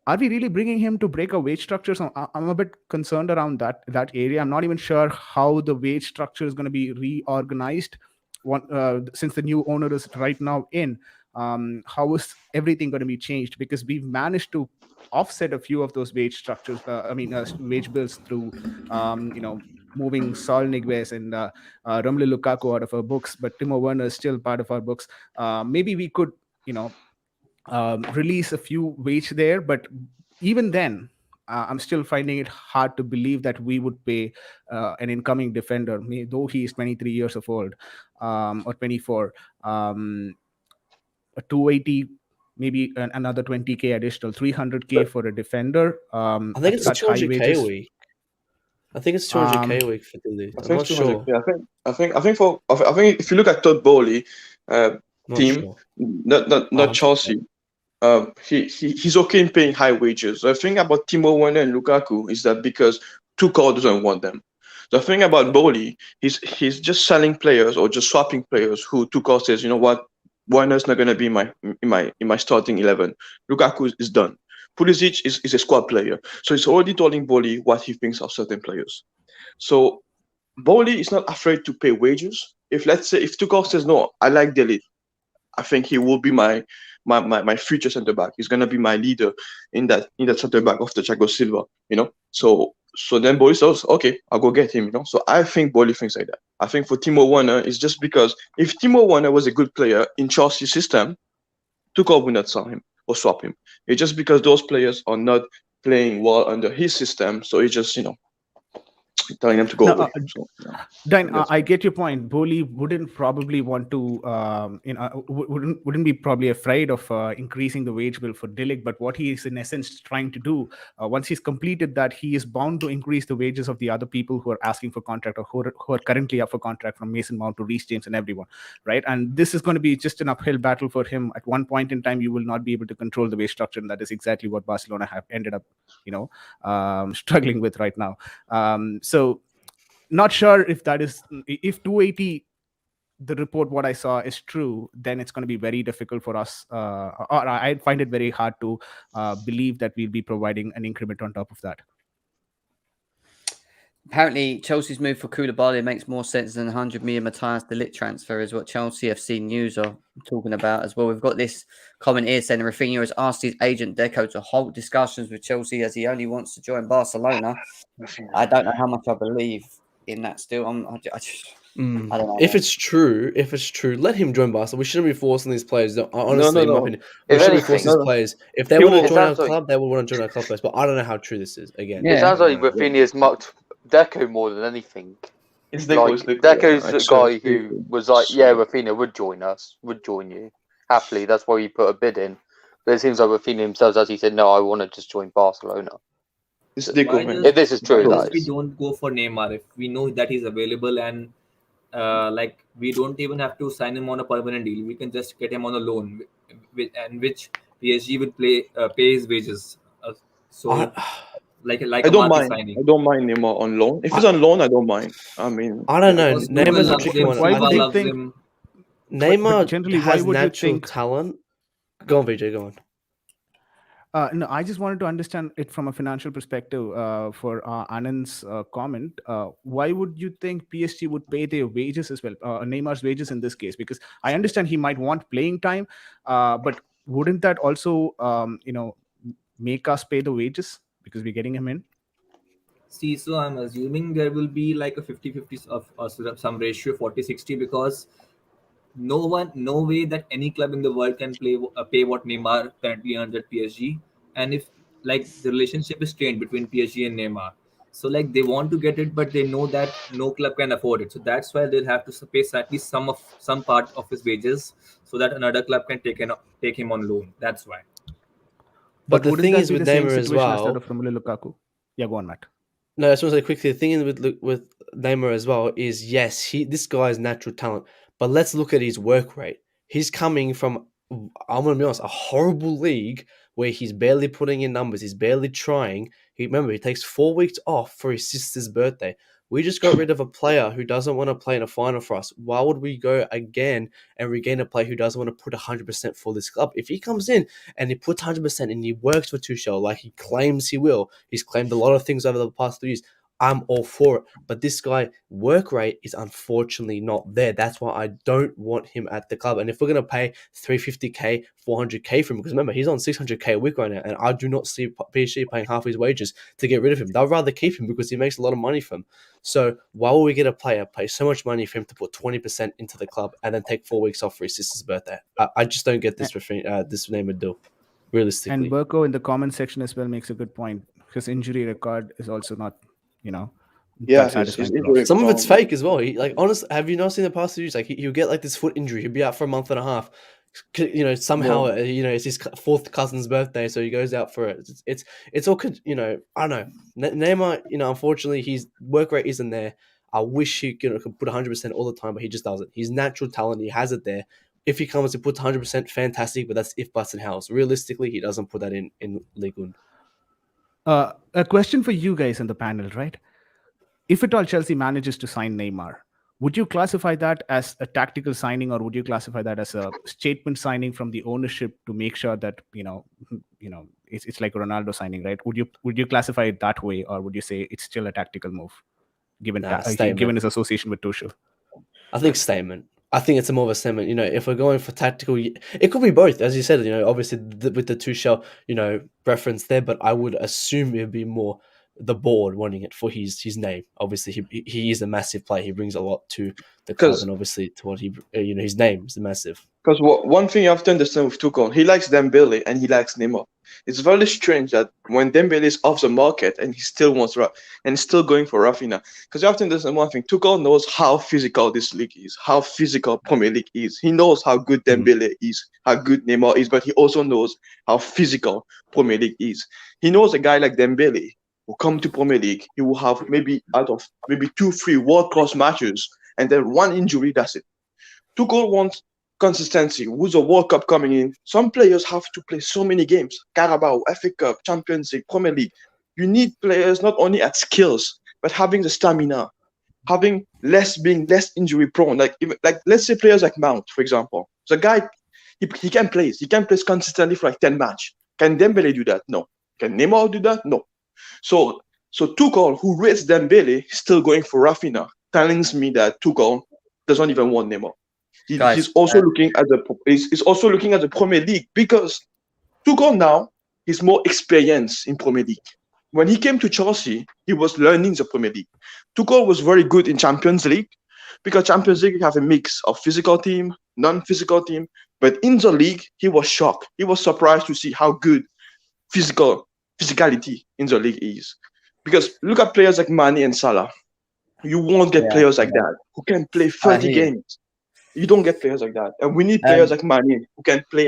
are we really bringing him to break a wage structure? So I'm a bit concerned around that area. I'm not even sure how the wage structure is going to be reorganized since the new owner is right now in. How is everything going to be changed? Because we've managed to offset a few of those wage structures, wage bills through, moving Saul Niguez and Romelu Lukaku out of our books, but Timo Werner is still part of our books. Maybe we could, release a few wage there, but even then, I'm still finding it hard to believe that we would pay an incoming defender, though he is 23 years of old or 24, a 280. Maybe another 20k additional, 300k for a defender. I think it's 200k a week. I think it's 200k a week for De Ligt. I'm not sure. I think if you look at Todd Bowley team, not Chelsea, he's okay in paying high wages. The thing about Timo Werner and Lukaku is that because Tuchel doesn't want them. The thing about Bowley, he's just selling players or just swapping players who Tuchel says, you know what, Werner's not going to be in my starting 11. Lukaku is done. Pulisic is a squad player. So he's already telling Bowley what he thinks of certain players. So Bowley is not afraid to pay wages. If Tuchel says, no, I like De Ligt, I think he will be my my future centre back. He's gonna be my leader in that centre back after Thiago Silva. So then Boli says, okay, I'll go get him. So I think Boli thinks like that. I think for Timo Werner, it's just because if Timo Werner was a good player in Chelsea's system, Tuchel would not sign him or swap him. It's just because those players are not playing well under his system, so he's just telling them to go away. Dan, I get your point. Boli wouldn't probably want to, wouldn't be probably afraid of increasing the wage bill for De Ligt. But what he is in essence trying to do, once he's completed that, he is bound to increase the wages of the other people who are asking for contract or who are currently up for contract, from Mason Mount to Reece James and everyone, right? And this is going to be just an uphill battle for him. At one point in time, you will not be able to control the wage structure, and that is exactly what Barcelona have ended up, struggling with right now. So not sure if 280, the report what I saw is true, then it's going to be very difficult for us, or I find it very hard to believe that we'll be providing an increment on top of that. Apparently, Chelsea's move for Koulibaly makes more sense than 100 million Matthias de Ligt transfer, is what Chelsea FC News are talking about as well. We've got this comment here saying Raphinha has asked his agent Deco to halt discussions with Chelsea as he only wants to join Barcelona. I don't know how much I believe in that still. I don't know. If it's true, let him join Barcelona. We shouldn't be forcing these players. Honestly, in my opinion, we shouldn't be forcing these players. If they want to join our club, they will want to join our club first. But I don't know how true this is. Again, it sounds like Raphinha's mocked Deco more than anything. It's Deco's the guy who was like, yeah, Raphinha would join you happily. That's why he put a bid in. But it seems like Raphinha himself, as he said, no, I want to just join Barcelona. If this is true, if we don't go for Neymar, if we know that he's available and we don't even have to sign him on a permanent deal, we can just get him on a loan, which PSG would pay his wages. I don't mind. Signing. I don't mind Neymar on loan. If he's on loan, I don't mind. I mean, I don't know. Neymar's a tricky one. I think Neymar generally has natural talent. Go on, Vijay. Go on. No, I just wanted to understand it from a financial perspective. For Anand's comment, why would you think PSG would pay their wages as well, Neymar's wages in this case? Because I understand he might want playing time, but wouldn't that also, make us pay the wages because we're getting him in? See, so I'm assuming there will be like a 50-50 of some ratio 40-60, because no way that any club in the world can pay what Neymar currently earns at PSG. And if the relationship is strained between PSG and Neymar, so they want to get it, but they know that no club can afford it. So that's why they'll have to pay at least some part of his wages, so that another club can take him on loan. That's why. But the thing is with Neymar as well. Instead of Romelu Lukaku. Yeah, go on, Matt. No, I just want to say quickly. The thing is with Neymar as well is, yes, this guy has natural talent. But let's look at his work rate. He's coming from, I'm going to be honest, a horrible league where he's barely putting in numbers. He's barely trying. Remember, he takes 4 weeks off for his sister's birthday. We just got rid of a player who doesn't want to play in a final for us. Why would we go again and regain a player who doesn't want to put 100% for this club? If he comes in and he puts 100% and he works for Tuchel like he claims he will, he's claimed a lot of things over the past 3 years, I'm all for it. But this guy, work rate is unfortunately not there. That's why I don't want him at the club. And if we're going to pay 350k, 400k for him, because remember, he's on 600k a week right now, and I do not see PSG paying half his wages to get rid of him. They'd rather keep him because he makes a lot of money for him. So why would we get a player, pay so much money for him to put 20% into the club and then take 4 weeks off for his sister's birthday? I just don't get this Neymar deal, realistically. And Burko in the comment section as well makes a good point. His injury record is also not, some of it's fake as well. Honestly, have you not seen the past 2 years? He'll get this foot injury. He'll be out for a month and a half. Somehow, it's his fourth cousin's birthday, so he goes out for it. It's all, I don't know. Neymar, unfortunately, his work rate isn't there. I wish he could put 100% all the time, but he just doesn't. His natural talent, he has it there. If he comes and puts 100%, fantastic, but that's if, buts, and hows. Realistically, he doesn't put that in Ligue 1. A question for you guys in the panel, right? If at all Chelsea manages to sign Neymar, would you classify that as a tactical signing, or would you classify that as a statement signing from the ownership to make sure that it's like a Ronaldo signing, right? Would you classify it that way, or would you say it's still a tactical move, given his association with Tuchel? I think statement. I think it's more of a sentiment. You know, if we're going for tactical, it could be both, as you said. You know, obviously with the Tuchel, reference there, but I would assume it'd be more the board wanting it for his name. Obviously, he is a massive player. He brings a lot to the club, and obviously to what his name is massive. Because one thing you have to understand with Tuchel, he likes Dembele and he likes Neymar. It's very strange that when Dembele is off the market and he still wants and still going for Raphinha. Because you have to understand one thing, Tuchel knows how physical this league is, how physical Premier League is. He knows how good Dembele is, how good Neymar is, but he also knows how physical Premier League is. He knows a guy like Dembele will come to Premier League, he will have maybe 2-3 world-class matches, and then one injury, that's it. Tuchel wants consistency. With a World Cup coming in, some players have to play so many games. Carabao, FA Cup, Champions League, Premier League. You need players not only at skills, but having the stamina, being less injury prone. Like let's say players like Mount, for example. The guy, he can play. He can play consistently for like 10 matches. Can Dembele do that? No. Can Neymar do that? No. So Tuchel, who rates Dembele, still going for Raphinha, telling me that Tuchel doesn't even want Neymar. He's also looking at the Premier League, because Tuchel now is more experienced in Premier League. When he came to Chelsea, he was learning the Premier League. Tuchel was very good in Champions League, because Champions League have a mix of physical team, non-physical team. But in the league, he was shocked. He was surprised to see how good physicality in the league is. Because look at players like Mane and Salah. You won't get players like that who can play 30 games. You don't get players like that, and we need players like Mane who can play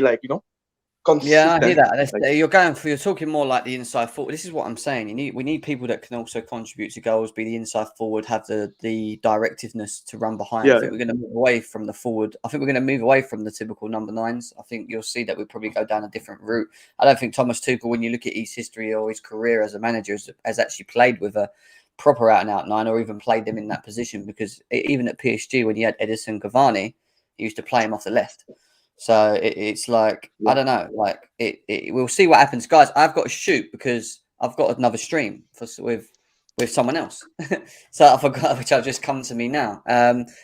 consistent. Yeah, I hear that. You're talking more like the inside forward. This is what I'm saying. We need people that can also contribute to goals, be the inside forward, have the directiveness to run behind. Yeah. I think we're going to move away from the forward. I think we're going to move away from the typical number 9s. I think you'll see that we probably go down a different route. I don't think Thomas Tuchel, when you look at his history or his career as a manager, has actually played with a proper out-and-out 9, or even played them in that position, because even at PSG, when he had Edison Cavani, he used to play him off the left. So it's like, I don't know, like we'll see what happens. Guys, I've got to shoot because I've got another stream with someone else. So I forgot, which will just come to me now.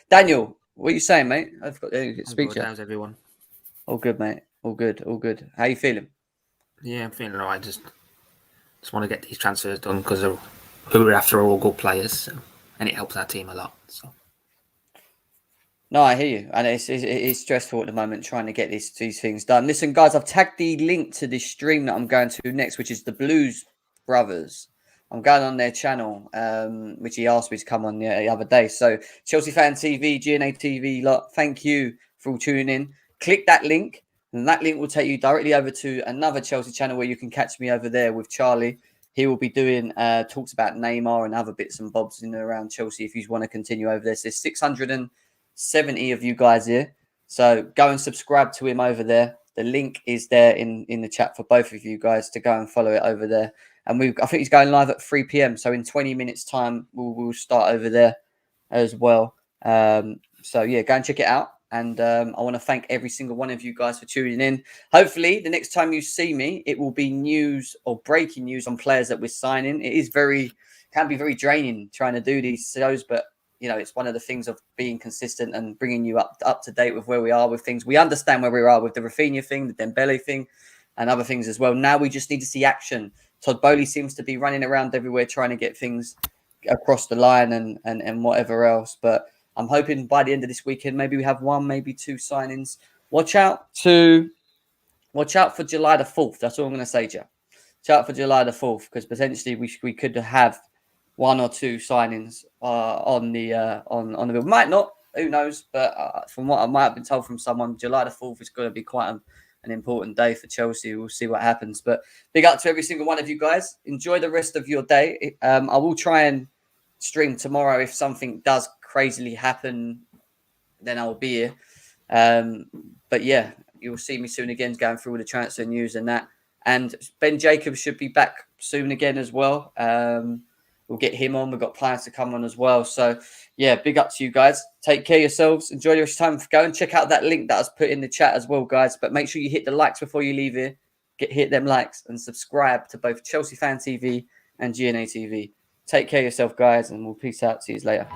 Daniel, what are you saying, mate? I've got to speak to you. How's everyone? All good, mate. All good. How you feeling? Yeah, I'm feeling all right. Just want to get these transfers done, because who we're after are all good players, and it helps our team a lot. So. No, I hear you, and it's stressful at the moment trying to get these things done. Listen, guys, I've tagged the link to this stream that I'm going to next, which is the Blues Brothers. I'm going on their channel, which he asked me to come on the other day. So, Chelsea Fan TV, GNA TV, lot, thank you for all tuning in. Click that link, and that link will take you directly over to another Chelsea channel where you can catch me over there with Charlie. He will be doing talks about Neymar and other bits and bobs in and around Chelsea if you want to continue over there. So, there's 670 of you guys here, so go and subscribe to him over there. The link is there in the chat for both of you guys to go and follow it over there. And I think he's going live at 3 p.m. So in 20 minutes time, we'll start over there as well. So yeah, go and check it out. And I want to thank every single one of you guys for tuning in. Hopefully, the next time you see me, it will be news or breaking news on players that we're signing. It can be very draining trying to do these shows, but it's one of the things of being consistent and bringing you up to date with where we are with things. We understand where we are with the Raphinha thing, the Dembele thing, and other things as well. Now we just need to see action. Todd Boehly seems to be running around everywhere trying to get things across the line and whatever else. But I'm hoping by the end of this weekend, maybe we have 1, maybe 2 signings. Watch out for July the 4th. That's all I'm going to say, Joe. Watch out for July the 4th, because potentially we could have 1 or 2 signings on the bill. Might not, who knows? But from what I might have been told from someone, July the 4th is going to be quite an important day for Chelsea. We'll see what happens. But big up to every single one of you guys. Enjoy the rest of your day. I will try and stream tomorrow. If something does crazily happen, then I'll be here. But yeah, you'll see me soon again going through all the transfer news and that. And Ben Jacobs should be back soon again as well. We'll get him on. We've got plans to come on as well. So, yeah, big up to you guys. Take care of yourselves. Enjoy your time. Go and check out that link that I was put in the chat as well, guys. But make sure you hit the likes before you leave here. Hit them likes and subscribe to both Chelsea Fan TV and GNA TV. Take care of yourself, guys, and we'll peace out. See you later.